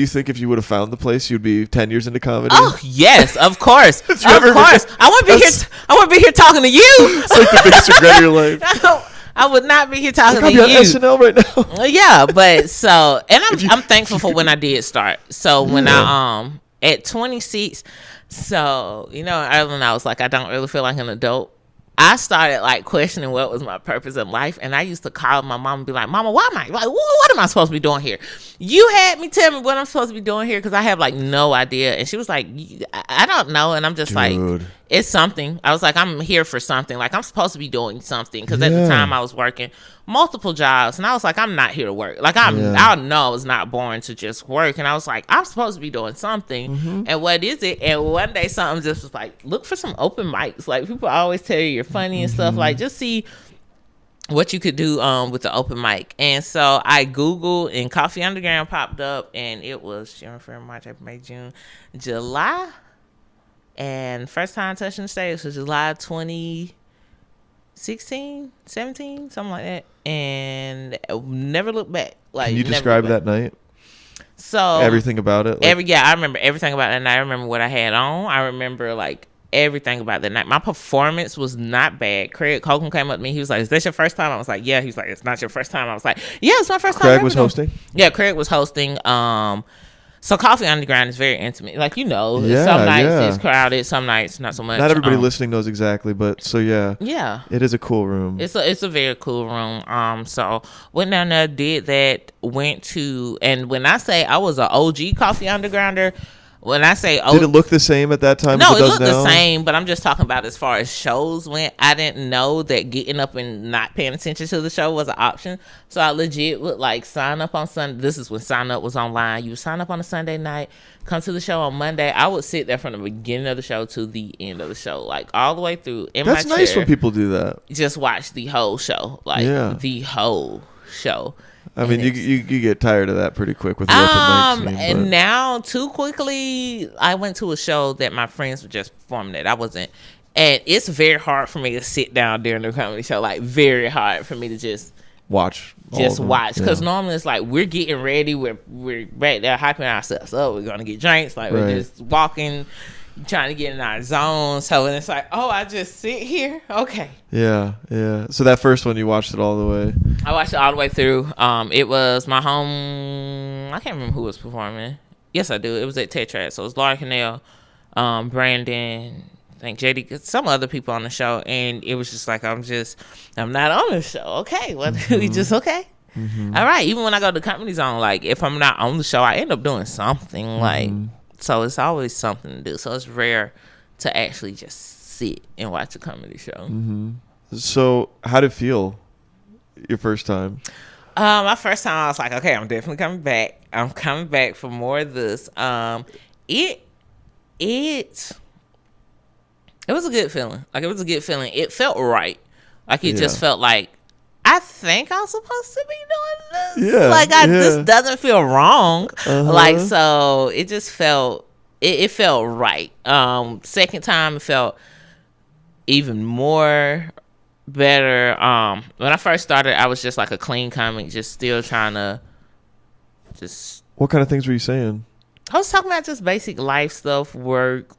think if you would have found the place, you'd be 10 years into comedy? Oh yes, of course, of course. I wouldn't be here. I wouldn't be here talking to you. It's like the biggest regret of your life. I would not be here talking to you. you. On SNL right now. Yeah, but so, and I'm thankful for when I did start. So when I at 26, so early on I was like, I don't really feel like an adult. I started like questioning what was my purpose in life, and I used to call my mom and be like, "Mama, why am I like what am I supposed to be doing here? You had me tell me what I'm supposed to be doing here because I have like no idea." And she was like, "I don't know," and I'm just like, "It's something." I was like, "I'm here for something. Like I'm supposed to be doing something," because at the time I was working multiple jobs, and I was like, "I'm not here to work. Like I know it's not boring to just work," and I was like, "I'm supposed to be doing something." And what is it? And one day something just was like, look for some open mics. Like people always tell you you're funny and stuff. Like just see what you could do with the open mic. And so I Googled, and Coffee Underground popped up, and it was January, February, March, April, May, June, July, and first time touching the stage was July 2016, 17, something like that, and never looked back. Like, can you describe that night? So everything about it. Like, I remember everything about that night. I remember what I had on. I remember like everything about that night. My performance was not bad. Craig Holcomb came up to me. He was like, "Is this your first time?" I was like, "Yeah." He was like, "It's not your first time." I was like, "Yeah, it's my first time." Craig was hosting? Yeah, Craig was hosting. So Coffee Underground is very intimate. Like, some nights it's crowded, some nights not so much. Not everybody listening knows exactly, but so yeah. Yeah. It is a cool room. It's a very cool room. So went down there, did that, went to, and when I say I was an OG Coffee Undergrounder, when I say did it look the same at that time? No, as it looked now? The same, but I'm just talking about as far as shows went. I didn't know that getting up and not paying attention to the show was an option. So I legit would like sign up on Sunday. This is when sign up was online. You would sign up on a Sunday night, come to the show on Monday. I would sit there from the beginning of the show to the end of the show, like all the way through in That's my chair. That's nice when people do that. Just watch the whole show, the whole show. I mean, you get tired of that pretty quick with the open mic scene. And now, too quickly, I went to a show that my friends were just performing at. I wasn't. And it's very hard for me to sit down during the comedy show. Like, very hard for me to just watch. Because normally it's like, we're getting ready. We're back there hyping ourselves up. We're going to get drinks. Like, we're just walking, trying to get in our zone. So it's like, oh, I just sit here? Okay. Yeah. So that first one, you watched it all the way? I watched it all the way through. It was my home. I can't remember who was performing. Yes, I do. It was at Tetrad. So it was Laura Cannell, Brandon, I think JD, some other people on the show. And it was just like, I'm not on the show. Okay. Well, we just, okay. All right. Even when I go to Comedy Zone, like, if I'm not on the show, I end up doing something. Like, so it's always something to do. So it's rare to actually just sit and watch a comedy show. So how did it feel your first time? My first time, I was like, okay, I'm definitely coming back. I'm coming back for more of this. It was a good feeling. Like, it was a good feeling. It felt right. Like, it just felt like, I think I'm supposed to be doing this. Yeah. Like, this doesn't feel wrong. Like, so it just felt, it felt right. Second time, it felt even more better. When I first started, I was just like a clean comic, just still trying to just. What kind of things were you saying? I was talking about just basic life stuff, work,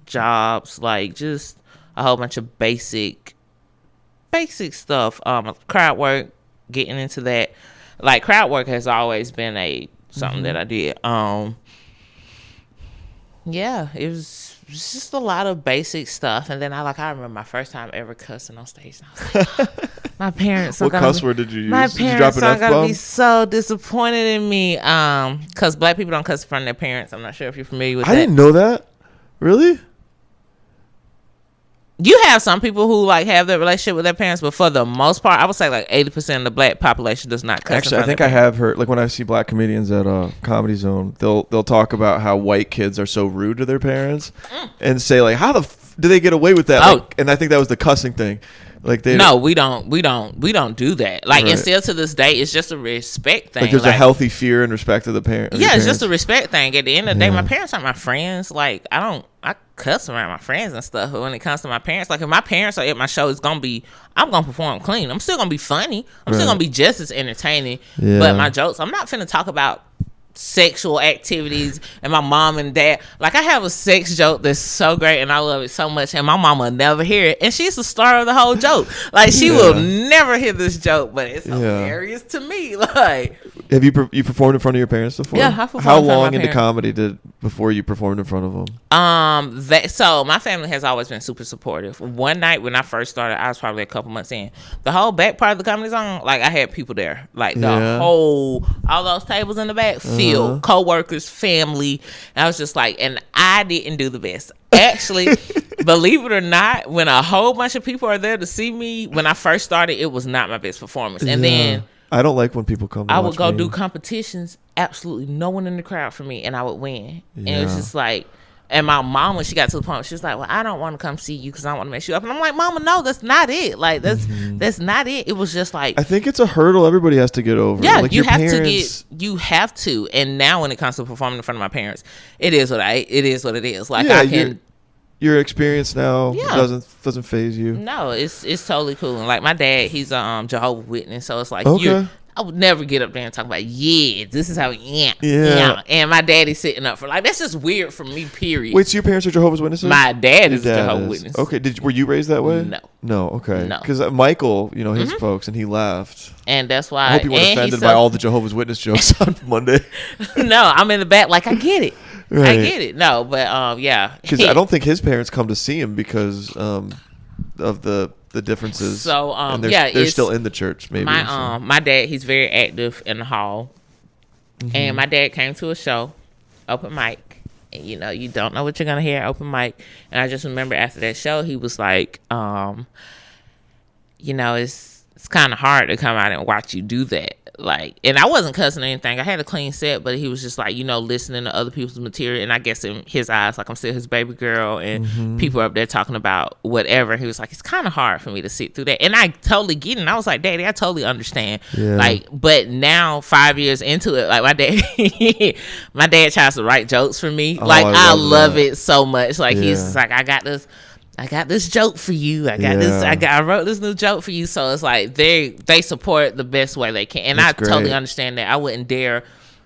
jobs, like just a whole bunch of basic stuff. Crowd work, getting into that. Like, crowd work has always been something that I did. Yeah, it was just a lot of basic stuff. And then I remember my first time ever cussing on stage. And I was like, my parents are what cuss word did you use? My did you parents drop are gonna be so disappointed in me. Because black people don't cuss in front of their parents. I'm not sure if you're familiar with that. I didn't know that. Really? You have some people who like have that relationship with their parents, but for the most part, I would say like 80% of the black population does not cuss. Actually, I think I have heard, like when I see black comedians at Comedy Zone, they'll talk about how white kids are so rude to their parents and say like, how do they get away with that? Oh. Like, and I think that was the cussing thing. Like we don't do that. Like, right. And still to this day, it's just a respect thing. Like there's a healthy fear and respect of the parent. Yeah, it's just a respect thing. At the end of the day, Yeah. my parents aren't my friends. Like I cuss around my friends and stuff, but when it comes to my parents, like if my parents are at my show, I'm gonna perform clean. I'm still gonna be funny. I'm still gonna be just as entertaining. Yeah. But my jokes, I'm not finna talk about sexual activities and my mom and dad. Like I have a sex joke that's so great and I love it so much, and my mama never hear it, and she's the star of the whole joke. Like she will never hear this joke, but it's hilarious to me. Like, have you performed in front of your parents before? Yeah, I performed How in front of long my into parents. comedy before you performed in front of them? So my family has always been super supportive. One night when I first started, I was probably a couple months in. The whole back part of the Comedy Zone, like I had people there, like all those tables in the back filled, co-workers, family. And I was just like, and I didn't do the best. Actually, believe it or not, when a whole bunch of people are there to see me, when I first started, it was not my best performance. And then I don't like when people come. I would go do competitions, absolutely no one in the crowd for me, and I would win. And it was just like, and my mom, when she got to the point, she was like, well, I don't want to come see you because I want to mess you up. And I'm like, Mama, no, that's not it. Like, that's not it. It was just like, I think it's a hurdle everybody has to get over. yeah, like you your have parents, you have to. And now when it comes to performing in front of my parents, it is what it is. Like, I can. Your experience now doesn't phase you. No, it's totally cool. And like my dad, he's a Jehovah's Witness, so it's like I would never get up there and talk about, this is how we am. Yeah. And my daddy's sitting up for, like, that's just weird for me, period. Wait, so your parents are Jehovah's Witnesses? My dad is a Jehovah's Witness. Okay, were you raised that way? No, okay. No. Because Michael, his folks, and he left. And that's why. I hope you weren't offended by all the Jehovah's Witness jokes on Monday. No, I'm in the back like, I get it. Right. I get it. No, but yeah. Because I don't think his parents come to see him because of the differences. So and they're still in the church. Maybe my dad, he's very active in the hall, and my dad came to a show, open mic, and you don't know what you're gonna hear at open mic. And I just remember after that show, he was like, it's kind of hard to come out and watch you do that. Like, and I wasn't cussing or anything. I had a clean set, but he was just like, listening to other people's material. And I guess in his eyes, like I'm still his baby girl, and people are up there talking about whatever. He was like, it's kind of hard for me to sit through that. And I totally get it. And I was like, Daddy, I totally understand. Yeah. Like, but now 5 years into it, like my dad tries to write jokes for me. Like, I love it so much. Like, he's just like, I got this joke for you. I wrote this new joke for you. So it's like they support the best way they can. And that's great. Totally understand that. I wouldn't dare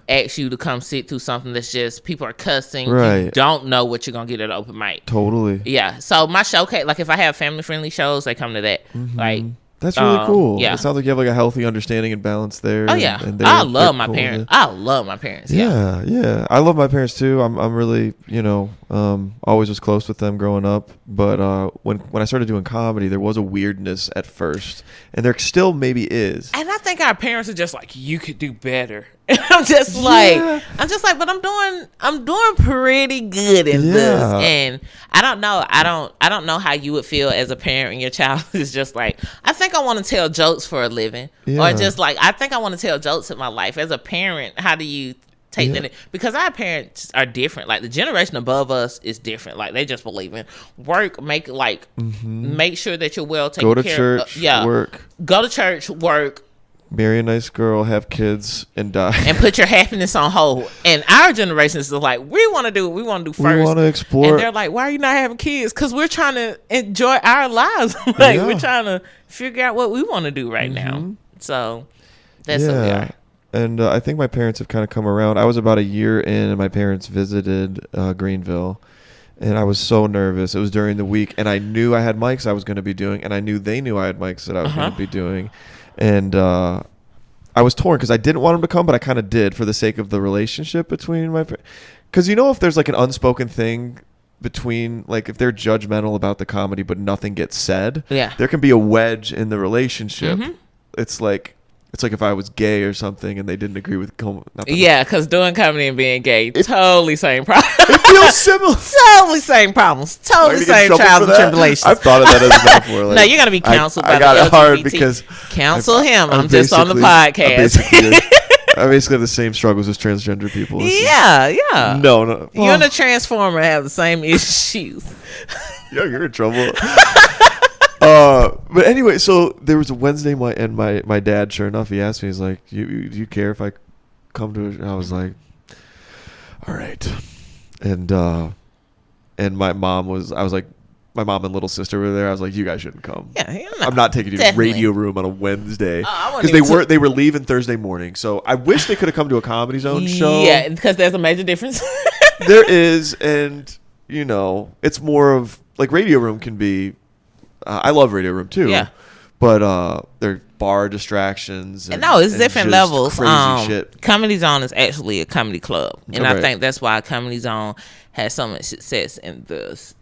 ask you to come sit through something that's just people are cussing. Right. You don't know what you're going to get at an open mic. Totally. Yeah. So my showcase, like if I have family friendly shows, they come to that. Like, that's really cool. Yeah. It sounds like you have like a healthy understanding and balance there. Oh yeah. And I love my parents. I love my parents. Yeah. I love my parents too. I'm really, always was close with them growing up. But when I started doing comedy, there was a weirdness at first, and there still maybe is. And I think our parents are just like, you could do better. And I'm just like, but I'm doing pretty good in this. And I don't know. I don't know how you would feel as a parent when your child is just like, I think I want to tell jokes for a living. Or just like, I think I want to tell jokes in my life. As a parent, how do you take that in? Because our parents are different. Like the generation above us is different. Like they just believe in work, make sure that you're well taken care of. Go to church, work. Go to church, work. Marry a nice girl, have kids, and die. And put your happiness on hold. And our generation is like, we want to do what we want to do first. We want to explore. And they're like, why are you not having kids? Because we're trying to enjoy our lives. We're trying to figure out what we want to do right now. So that's what we are. And I think my parents have kind of come around. I was about a year in, and my parents visited Greenville. And I was so nervous. It was during the week. And I knew I had mics I was going to be doing. And I knew they knew I had mics that I was going to be doing. And I was torn because I didn't want him to come, but I kind of did for the sake of the relationship between my parents. Because if there's like an unspoken thing between, like if they're judgmental about the comedy but nothing gets said, there can be a wedge in the relationship. It's like It's like if I was gay or something and they didn't agree with Yeah, because doing comedy and being gay, totally same problem. It feels similar. Totally same problems. Totally same trials and tribulations. I've thought of that as enough before. Like, no, you're gonna be counseled by I got the it hard LGBT. because counsel him. I'm just on the podcast. I basically have the same struggles as transgender people. Yeah. No. You and a transformer have the same issues. Yeah, you're in trouble. But anyway, so there was a Wednesday, my dad, sure enough, he asked me, he's like, do you care if I come to it? And I was like, all right. And my mom and little sister were there. I was like, you guys shouldn't come. Yeah, I'm not taking you to the radio room on a Wednesday. Because they were leaving Thursday morning. So I wish they could have come to a Comedy Zone show. Yeah, because there's a major difference. There is, and it's more of like radio room can be. I love radio room too. Yeah, but they're bar distractions. No, it's different levels. Crazy shit. Comedy Zone is actually a comedy club, and I Right. think that's why Comedy Zone has so much success in this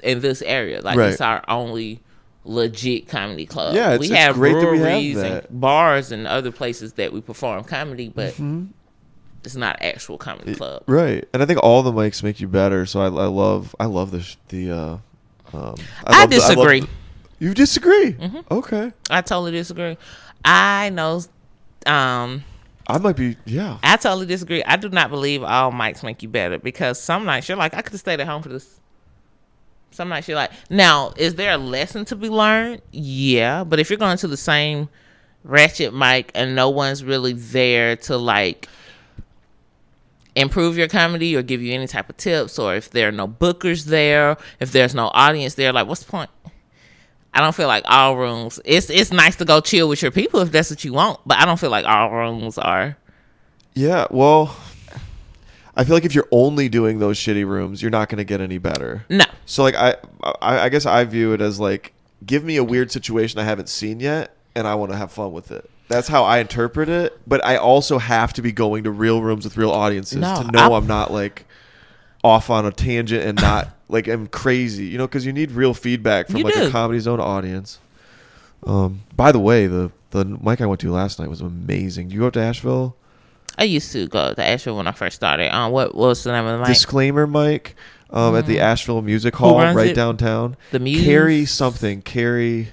area. Like Right. it's our only legit comedy club. Yeah, we it's have great that we have breweries that. and bars and other places that we perform comedy, but it's not an actual comedy club. Right, and I think all the mics make you better. So I love the. I disagree. You disagree? Mm-hmm. Okay. I totally disagree. I know. I might be. Yeah. I totally disagree. I do not believe all mics make you better because some nights you're like, I could have stayed at home for this. Some nights you're like, now, is there a lesson to be learned? Yeah. But if you're going to the same ratchet mic and no one's really there to like improve your comedy or give you any type of tips, or if there are no bookers there, if there's no audience there, like, what's the point? I don't feel like all rooms. It's nice to go chill with your people if that's what you want, but I don't feel like all rooms are. Yeah, well, I feel like if you're only doing those shitty rooms, you're not going to get any better. No. So like I guess I view it as like, give me a weird situation I haven't seen yet, and I want to have fun with it. That's how I interpret it. But I also have to be going to real rooms with real audiences to know I'm not like off on a tangent and not like I'm crazy, because you need real feedback from a Comedy Zone audience. By the way, the mic I went to last night was amazing. You go up to Asheville? I used to go to Asheville when I first started. What was the name of the mic? Disclaimer mic at the Asheville Music Hall right downtown. The Muse? Carrie.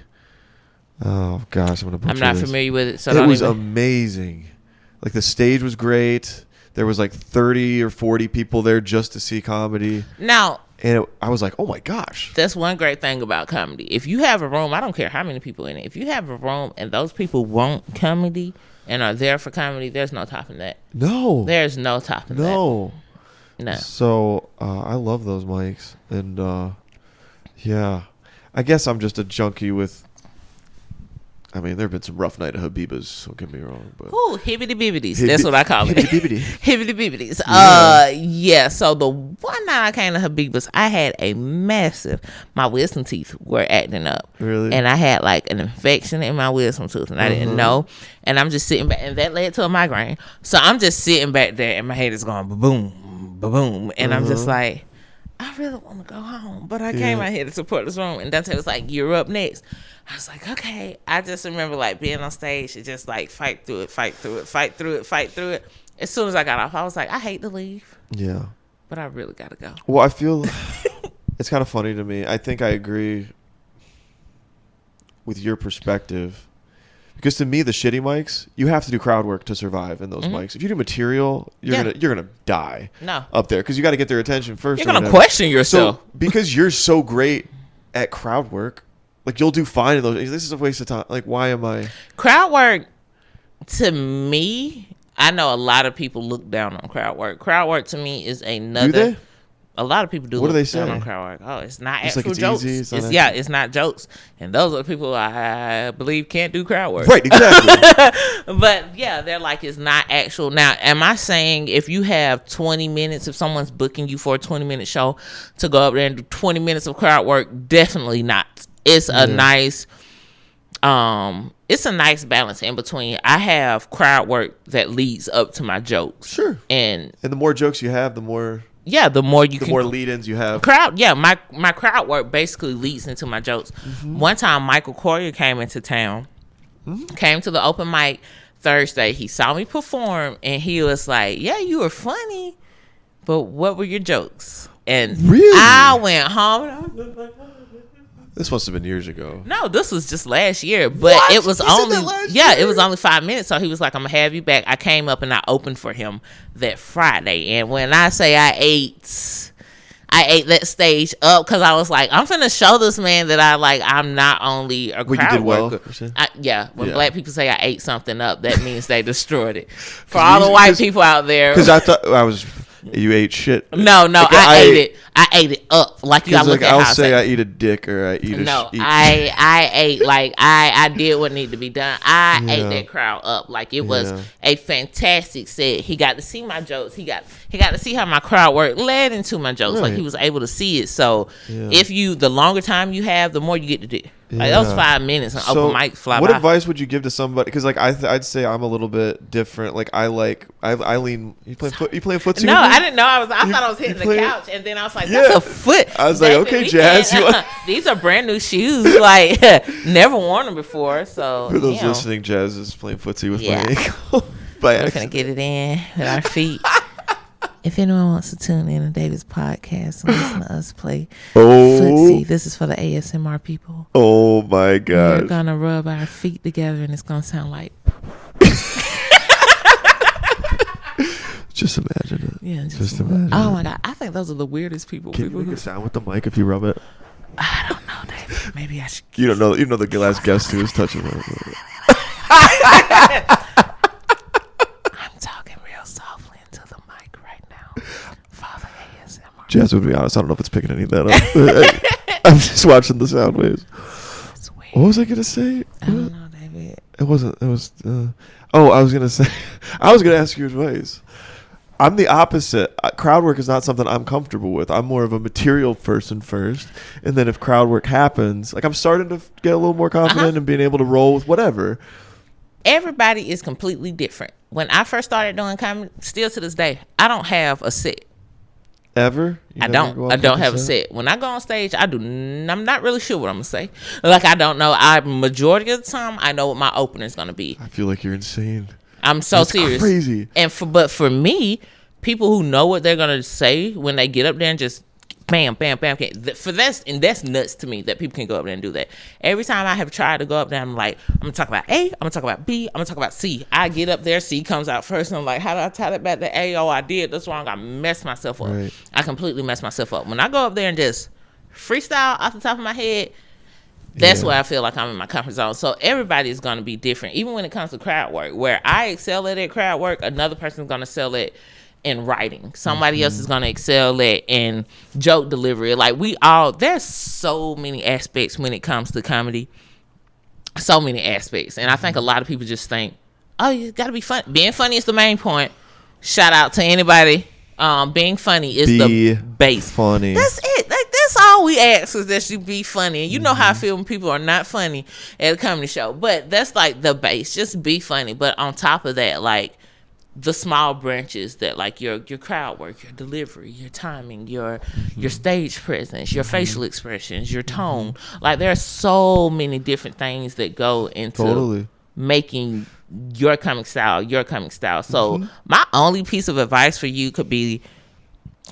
Oh gosh, I'm gonna butcher I'm not this. familiar with it. So it was amazing. Like the stage was great. There was like 30 or 40 people there just to see comedy. Now, and I was like, oh my gosh. That's one great thing about comedy. If you have a room, I don't care how many people in it. If you have a room and those people want comedy and are there for comedy, there's no topping that. No. There's no topping that. No. No. So I love those mics. And yeah, I guess I'm just a junkie with. I mean, there have been some rough night at Habibas, don't get me wrong. But ooh, hibbity-bibbities. That's what I call it. Hibbity-bibbity. Hibbity-bibbities. Yeah, so the one night I came to Habibas, I had my wisdom teeth were acting up. Really? And I had like an infection in my wisdom tooth, and I didn't know. And I'm just sitting back, and that led to a migraine. So I'm just sitting back there, and my head is going ba-boom, ba-boom. And I'm just like, I really want to go home, but I came out here to support this room. And Dante was like, you're up next. I was like, okay. I just remember like being on stage and just like fight through it. As soon as I got off, I was like, I hate to leave. Yeah. But I really got to go. Well, I feel it's kind of funny to me. I think I agree with your perspective. Because to me, the shitty mics, you have to do crowd work to survive in those mics. If you do material, you're gonna die up there because you got to get their attention first. You're gonna question yourself. So, because you're so great at crowd work, like you'll do fine in those. This is a waste of time. Like, why am I? Crowd work, to me, I know a lot of people look down on crowd work. Crowd work to me is another. Do they? A lot of people do. What do they down say? On crowd work. Oh, it's not It's actual like it's jokes. easy, It's not jokes. And those are people I believe can't do crowd work. Right, exactly. But yeah, they're like, it's not actual. Now, am I saying if you have 20 minutes, if someone's booking you for a 20-minute show to go up there and do 20 minutes of crowd work? Definitely not. It's a nice balance in between. I have crowd work that leads up to my jokes. Sure. And the more jokes you have, the more more lead-ins you have. My crowd work basically leads into my jokes. One time Michael Coyer came into town, came to the open mic, Thursday, he saw me perform, and he was like, "Yeah, you were funny, but what were your jokes?" And Really? I went home. And I was just like, This must have been years ago. no, this was just last year, but What? it was He said only that last yeah, year? it was only 5 minutes. So he was like, "I'm gonna have you back." I came up and I opened for him that Friday, and when I say I ate that stage up because I was like, I'm finna show this man that I'm not only a Well, you crowd did well, worker. you said? When Yeah. black people say I ate something up, that means they destroyed it. For all the white people out there, Because I thought you ate shit. no, Like, I ate it. I ate it up. Like you gotta look Like at I'll how I say I eat a dick or I eat a no, eat I ate I did what needed to be done. I ate Yeah. that crowd up. Like it was Yeah. a fantastic set. He got to see my jokes. He got to see how my crowd work led into my jokes. Like Right. he was able to see it. So Yeah. if the longer time you have, the more you get to do. Like Yeah. those 5 minutes and So open mic fly what by. advice would you give to somebody? Because like I'd say I'm a little bit different. Like I lean. You playing footsie? No, with me? I didn't know. I thought I was hitting the playing- couch, and then I was like, "That's Yeah. a foot." I was like, Baby, okay, we Jazz, can't- you want- these are brand new shoes. Like never worn them before. So For those you know. listening, Jazz is playing footsie with Yeah. my ankle. By We're gonna accident. get it in with our feet. If anyone wants to tune in to David's podcast and listen to us play footsie, this is for the ASMR people. Oh my We're god! gonna rub our feet together and it's gonna sound like Just imagine it. yeah. Just imagine. Oh my god, I think those are the weirdest people. Can you People make who a sound with the mic if you rub it? I don't know, David. Maybe I should. You don't know. You know the last guest who was touching it. I'm talking real softly into the mic right now. Father ASMR. Jazz would be honest. I don't know if it's picking any of that up. I'm just watching the sound waves. It's weird. What was I gonna say? I don't know, David. It wasn't. It was. I was gonna say. I was gonna ask you advice. I'm the opposite. Crowd work is not something I'm comfortable with. I'm more of a material person first, and then if crowd work happens, like I'm starting to get a little more confident and being able to roll with whatever. Everybody is completely different. When I first started doing comedy, still to this day, I don't have a set. Ever? You I never go don't. I off don't the have a set. When I go on stage, I'm not really sure what I'm gonna say. Like I don't know. Majority of the time, I know what my opener is gonna be. I feel like you're insane. I'm so That's serious. crazy. But for me, people who know what they're gonna say when they get up there and just bam, bam, bam. That's nuts to me that people can go up there and do that. Every time I have tried to go up there, I'm like, I'm gonna talk about A, I'm gonna talk about B, I'm gonna talk about C. I get up there, C comes out first, and I'm like, how do I tie that back to A? Oh, I did this wrong. I messed myself up. Right. I completely messed myself up. When I go up there and just freestyle off the top of my head, that's where I feel like I'm in my comfort zone. So everybody is going to be different, even when it comes to crowd work. Where I excel at crowd work, another person is going to excel at in writing. Somebody else is going to excel at in joke delivery. Like there's so many aspects when it comes to comedy. So many aspects. And I think a lot of people just think, oh, you got to be funny. Being funny is the main point. Shout out to anybody. Being funny is the base. Funny. That's it. Like that's all we ask is that you be funny. And you know how I feel when people are not funny at a comedy show. But that's like the base. Just be funny. But on top of that, like the small branches that like your crowd work, your delivery, your timing, your stage presence, your facial expressions, your tone. Like there are so many different things that go into making your comic style. So my only piece of advice for you could be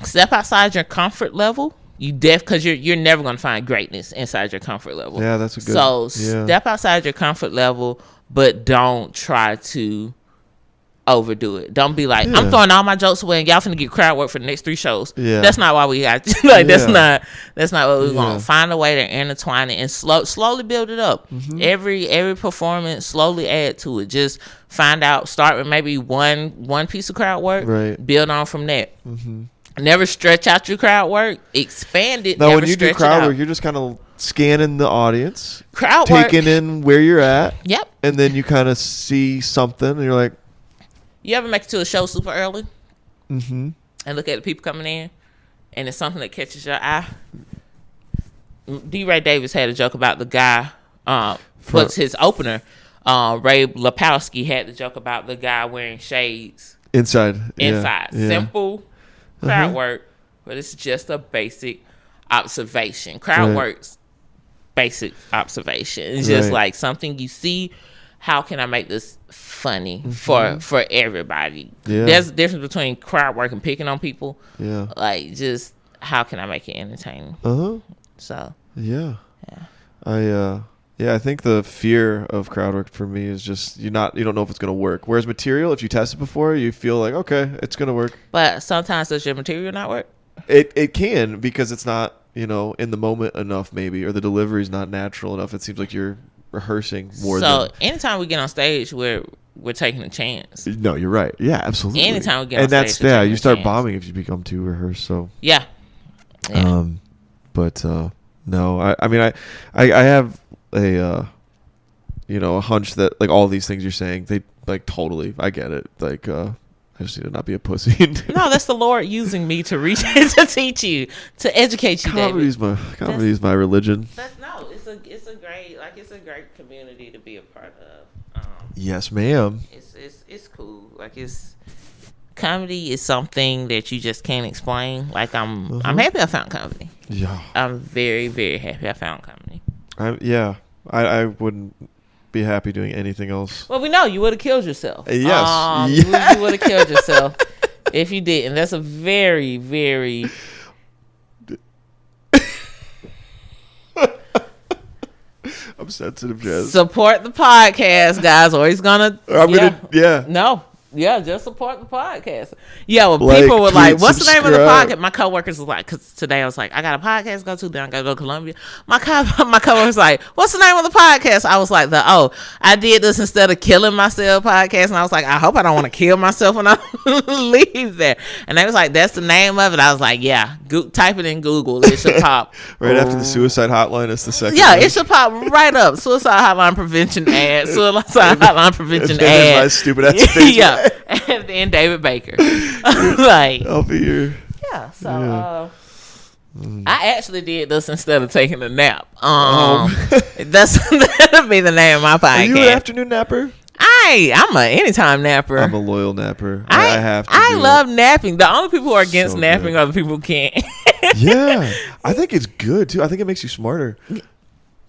step outside your comfort level. Because you're never going to find greatness inside your comfort level. Yeah, that's a good. So step outside your comfort level, but don't try to overdo it. Don't be like, I'm throwing all my jokes away and y'all finna get crowd work for the next 3 shows. Yeah. That's not why we got that's not what we want. Find a way to intertwine it and slowly build it up. Every performance, slowly add to it. Just find out, start with maybe one piece of crowd work, build on from that. Never stretch out your crowd work. Expand it. Now, when you do crowd work, you're just kind of scanning the audience, taking in where you're at. Yep. And then you kind of see something, and you're like, you ever make it to a show super early? And look at the people coming in, and it's something that catches your eye. D. Ray Davis had a joke about the guy. What's his opener? Ray Lapowski had the joke about the guy wearing shades inside. Simple crowd work, but it's just a basic observation. Crowd works basic observation. It's just like something you see. how can I make this funny for everybody? Yeah. There's a difference between crowd work and picking on people. Yeah. Like, just how can I make it entertaining? So yeah. I think the fear of crowd work for me is just you don't know if it's gonna work. Whereas material, if you test it before, you feel like, okay, it's gonna work. But sometimes does your material not work? It can, because it's not, in the moment enough, maybe, or the delivery is not natural enough. It seems like you're rehearsing more So than. anytime we get on stage, we're taking a chance. No, you're right. Yeah, absolutely. Anytime we get on and that's stage, we're taking you a start chance. bombing if you become too rehearsed. So Yeah. but no, I mean I have a a hunch that like all these things you're saying, they like totally, I get it. Like I just need to not be a pussy. No, that's the Lord using me to reach to teach you, to educate you. Comedy's my religion. It's a great community to be a part of. Yes, ma'am. It's cool. Like, comedy is something that you just can't explain. Like, I'm happy I found comedy. Yeah. I'm very, very happy I found comedy. I wouldn't be happy doing anything else. Well, we know you would have killed yourself. Yes. You would have killed yourself if you didn't. That's a very, very. I'm sensitive, Jazz. Support the podcast, guys, or he's gonna. No. Yeah, just support the podcast. Yeah, when people were like, what's the name of the podcast? My coworkers was like, because today I was like, I got a podcast to go to, then I got to go to Columbia. My coworkers was like, what's the name of the podcast? I was like, I did this instead of killing myself podcast. And I was like, I hope I don't want to kill myself when I leave there. And they was like, that's the name of it. I was like, yeah, type it in Google. It should pop. Right after the suicide hotline, it's the second. Yeah, it should pop right up. Suicide hotline prevention ad. Suicide hotline prevention ad. My stupid ass face. Yeah. And then David Bakker. Like, I'll be here. Yeah. So I actually did this instead of taking a nap. That'll be the name of my podcast. Are you an afternoon napper? I'm an anytime napper. I'm a loyal napper. I have to. I love napping. The only people who are against napping are the people who can't. Yeah, I think it's good too. I think it makes you smarter.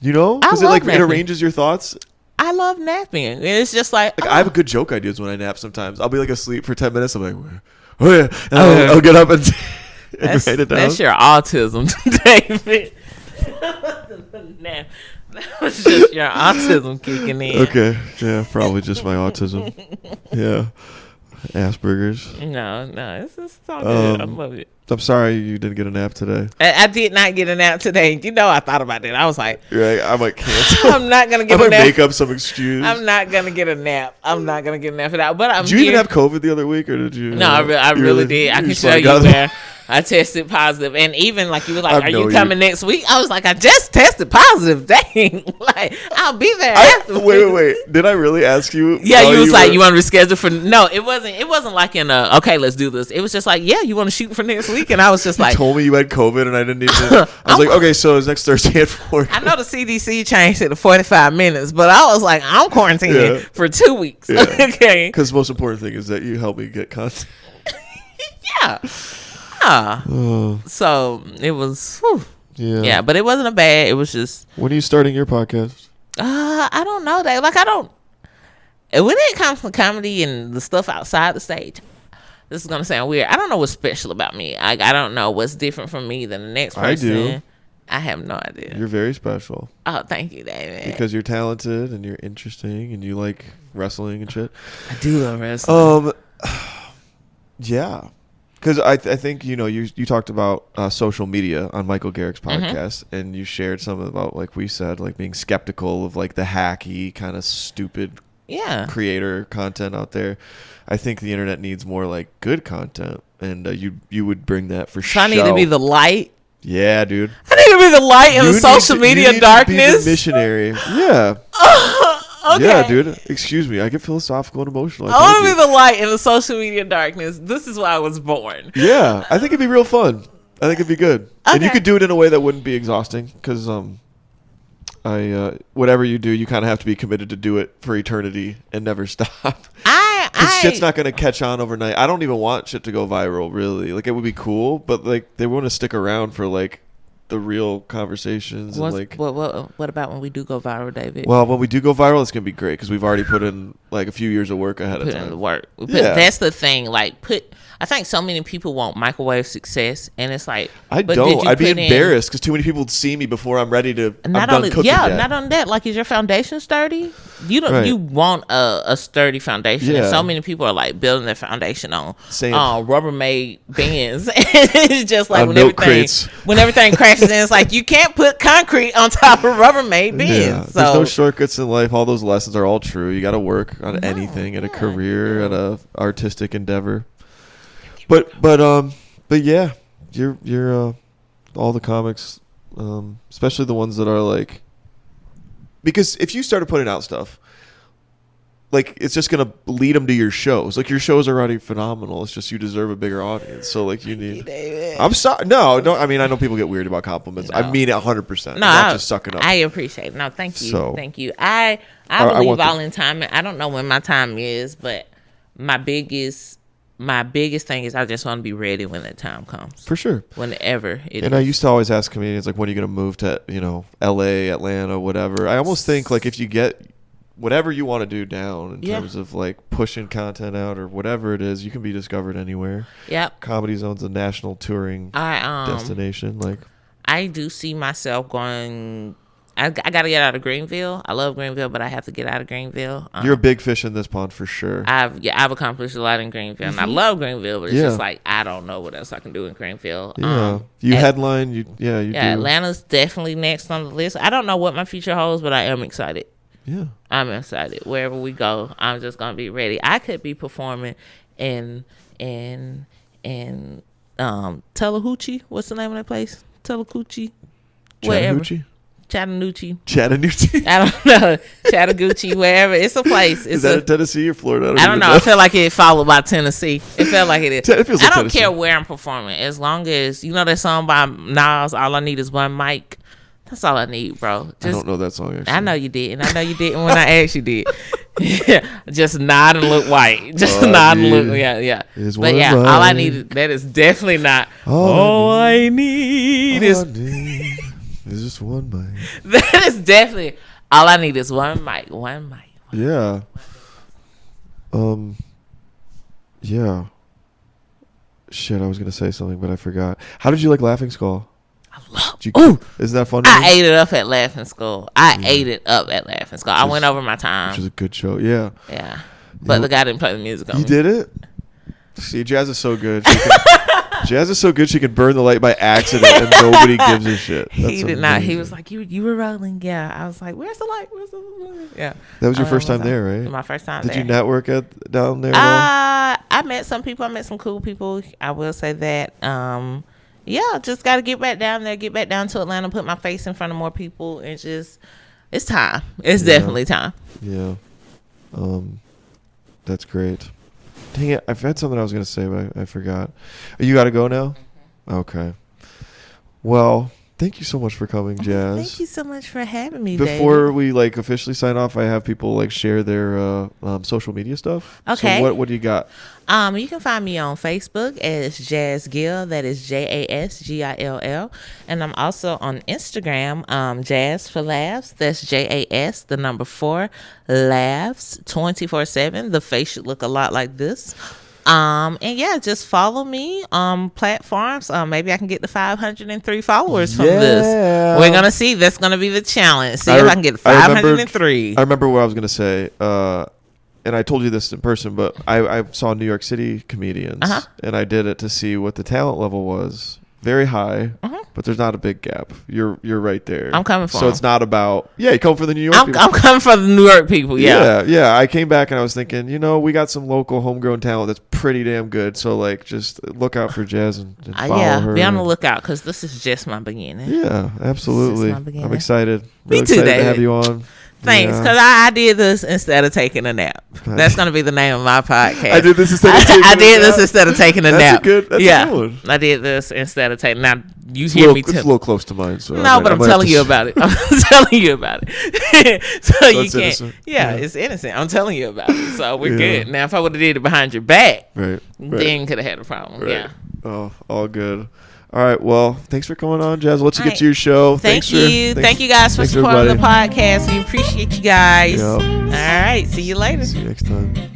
Because it arranges your thoughts. I love napping. It's just like I have a good joke ideas when I nap sometimes. I'll be like asleep for 10 minutes. I'm like, oh yeah. And I'll get up and write it down. That's your autism, David. That was just your autism kicking in. Okay. Yeah, probably just my autism. Yeah. Asperger's. No, it's all good. I love it. I'm sorry you didn't get a nap today. I did not get a nap today. I thought about that. I was like, right, I might cancel. I'm not gonna get a nap. Make up some excuse. I'm not gonna get a nap. I'm not gonna get a nap for that. But did you even have COVID the other week, or did you? No, I really did. I can show you where I tested positive, and even like you were like, "Are you coming next week?" I was like, "I just tested positive." Dang, like I'll be there. Wait. Did I really ask you? Yeah, you was like, you want to reschedule for? No, it wasn't like in a okay, let's do this. It was just like, yeah, you want to shoot for next week, and I was just like, you told me you had COVID, and I didn't even. I was like, okay, so it's next Thursday at 4. I know the CDC changed it to 45 minutes, but I was like, I'm quarantining for 2 weeks. Yeah. Okay, because the most important thing is that you help me get content. Yeah. So it was. Whew. Yeah, but it wasn't a bad. It was just. When are you starting your podcast? I don't know that. Like, I don't. When it comes to comedy and the stuff outside the stage, this is gonna sound weird. I don't know what's special about me. I don't know what's different from me than the next person. I do. I have no idea. You're very special. Oh, thank you, David. Because you're talented and you're interesting and you like wrestling and shit. I do love wrestling. Yeah. Because I think, you talked about social media on Michael Garrick's podcast, and you shared something about, like we said, like being skeptical of like the hacky kind of stupid creator content out there. I think the internet needs more like good content, and you would bring that for sure. I need to be the light. Yeah, dude. I need to be the light in the social media darkness. You need to be the missionary. Yeah. Okay. Yeah, dude. Excuse me. I get philosophical and emotional. I want to be the light in the social media darkness. This is why I was born. Yeah. I think it'd be real fun. I think it'd be good. Okay. And you could do it in a way that wouldn't be exhausting, because whatever you do, you kind of have to be committed to do it for eternity and never stop. Because shit's not going to catch on overnight. I don't even want shit to go viral, really. Like, it would be cool, but like they want to stick around for like the real conversations. And like, what about when we do go viral, David? Well, when we do go viral, it's gonna be great because we've already put in like a few years of work ahead of time. Put in the work. That's the thing. Like, I think so many people want microwave success, and it's like I don't. I'd be embarrassed because too many people see me before I'm ready to. Not I'm only done cooking yet. not on that. Like, is your foundation sturdy? You don't. Right. You want a sturdy foundation, and so many people are like building their foundation on Rubbermaid bins. It's just like when everything crashes in, it's like you can't put concrete on top of Rubbermaid bins. Yeah. So there's no shortcuts in life. All those lessons are all true. You got to work on anything, at a career, at a artistic endeavor. But yeah, you're all the comics, especially the ones that are like, because if you started putting out stuff, like it's just gonna lead them to your shows. Like your shows are already phenomenal. It's just you deserve a bigger audience. So like you need. I'm sorry. No. I mean I know people get weird about compliments. No. I mean it 100%. Not just sucking up. I appreciate it. No, thank you. Thank you. I believe all in time. I don't know when my time is, but my biggest thing is I just want to be ready when that time comes. For sure. Whenever it is. And I used to always ask comedians, like, when are you going to move to, LA, Atlanta, whatever. I almost think, like, if you get whatever you want to do down in terms of, like, pushing content out or whatever it is, you can be discovered anywhere. Yep. Comedy Zone's a national touring destination. Like, I do see myself going... I got to get out of Greenville. I love Greenville, but I have to get out of Greenville. You're a big fish in this pond for sure. I've accomplished a lot in Greenville, and I love Greenville, but it's just like I don't know what else I can do in Greenville. Yeah, you headline. You do. Atlanta's definitely next on the list. I don't know what my future holds, but I am excited. Yeah, I'm excited. Wherever we go, I'm just gonna be ready. I could be performing in Tallahatchie. What's the name of that place? Tallahatchie. Chattahoochee. Chattanoochee. I don't know. Chattahoochee, wherever. It's a place. Is that in Tennessee or Florida? I don't know. I feel like it followed by Tennessee. It felt like it is. It feels like I don't Tennessee. care where I'm performing. As long as, you know that song by Nas, All I Need Is One Mic? That's all I need, bro. I don't know that song, actually. I know you didn't. I know you didn't when I asked you did. Just nod and look white. Just nod and look. Yeah. But yeah, all I need, that is definitely not all I need is... It's just one mic. That is definitely all I need is one mic. Yeah. Yeah. Shit, I was gonna say something, but I forgot. How did you like Laughing Skull? I love. Isn't that funny? I ate it up at Laughing Skull. I went over my time. Which was a good show. Yeah. Yeah. But the guy didn't play the music on me. He did it? See, Jazz is so good. Jazz is so good she can burn the light by accident and nobody gives a shit. That's he did not. He was like, you were rolling. Yeah. I was like, where's the light? Yeah. That was your first time there, right? My first time there. Did you network down there at all? I met some people. I met some cool people. I will say that. Just got to get back down there, get back down to Atlanta, put my face in front of more people, and just, it's time. It's definitely time. Yeah. That's great. Dang it, I've had something I was going to say, but I forgot. You got to go now? Okay. Well, thank you so much for coming, Jazz. Thank you so much for having me, Before David. we officially sign off, I have people share their social media stuff. Okay. So what do you got? You can find me on Facebook as Jazz Gill. That is JASGILL. And I'm also on Instagram, Jazz for Laughs. That's JAS, the number 4, Laughs 24/7. The face should look a lot like this. Just follow me on platforms. Maybe I can get the 503 followers from this. We're gonna see. That's gonna be the challenge. See if I can get 503. I remember what I was gonna say. And I told you this in person, but I saw New York City comedians, and I did it to see what the talent level was. Very high, but there's not a big gap. You're right there. I'm coming for So them. It's not about, you come for the New York people. I'm coming for the New York people, Yeah. I came back and I was thinking, we got some local homegrown talent that's pretty damn good. So, just look out for Jazz and follow her. Be on the lookout because this is just my beginning. Yeah, absolutely. I'm excited. Me too, David. To have you on. Thanks, because I did this instead of taking a nap. That's going to be the name of my podcast. I did this instead of taking a nap. I did this instead of taking a nap. That's a good one. I did this instead of taking. Now you hear me. It's a little close to mine. So but I'm telling you about it. I'm telling you about it. So you can't. Innocent. Yeah, it's innocent. I'm telling you about it. So we're good. Now, if I would have did it behind your back, then could have had a problem. Right. Yeah. Oh, all good. All right. Well, thanks for coming on, Jazz. I'll let you All get to your show. Thank you guys for supporting the podcast. We appreciate you guys. Yep. All right. See you later. See you next time.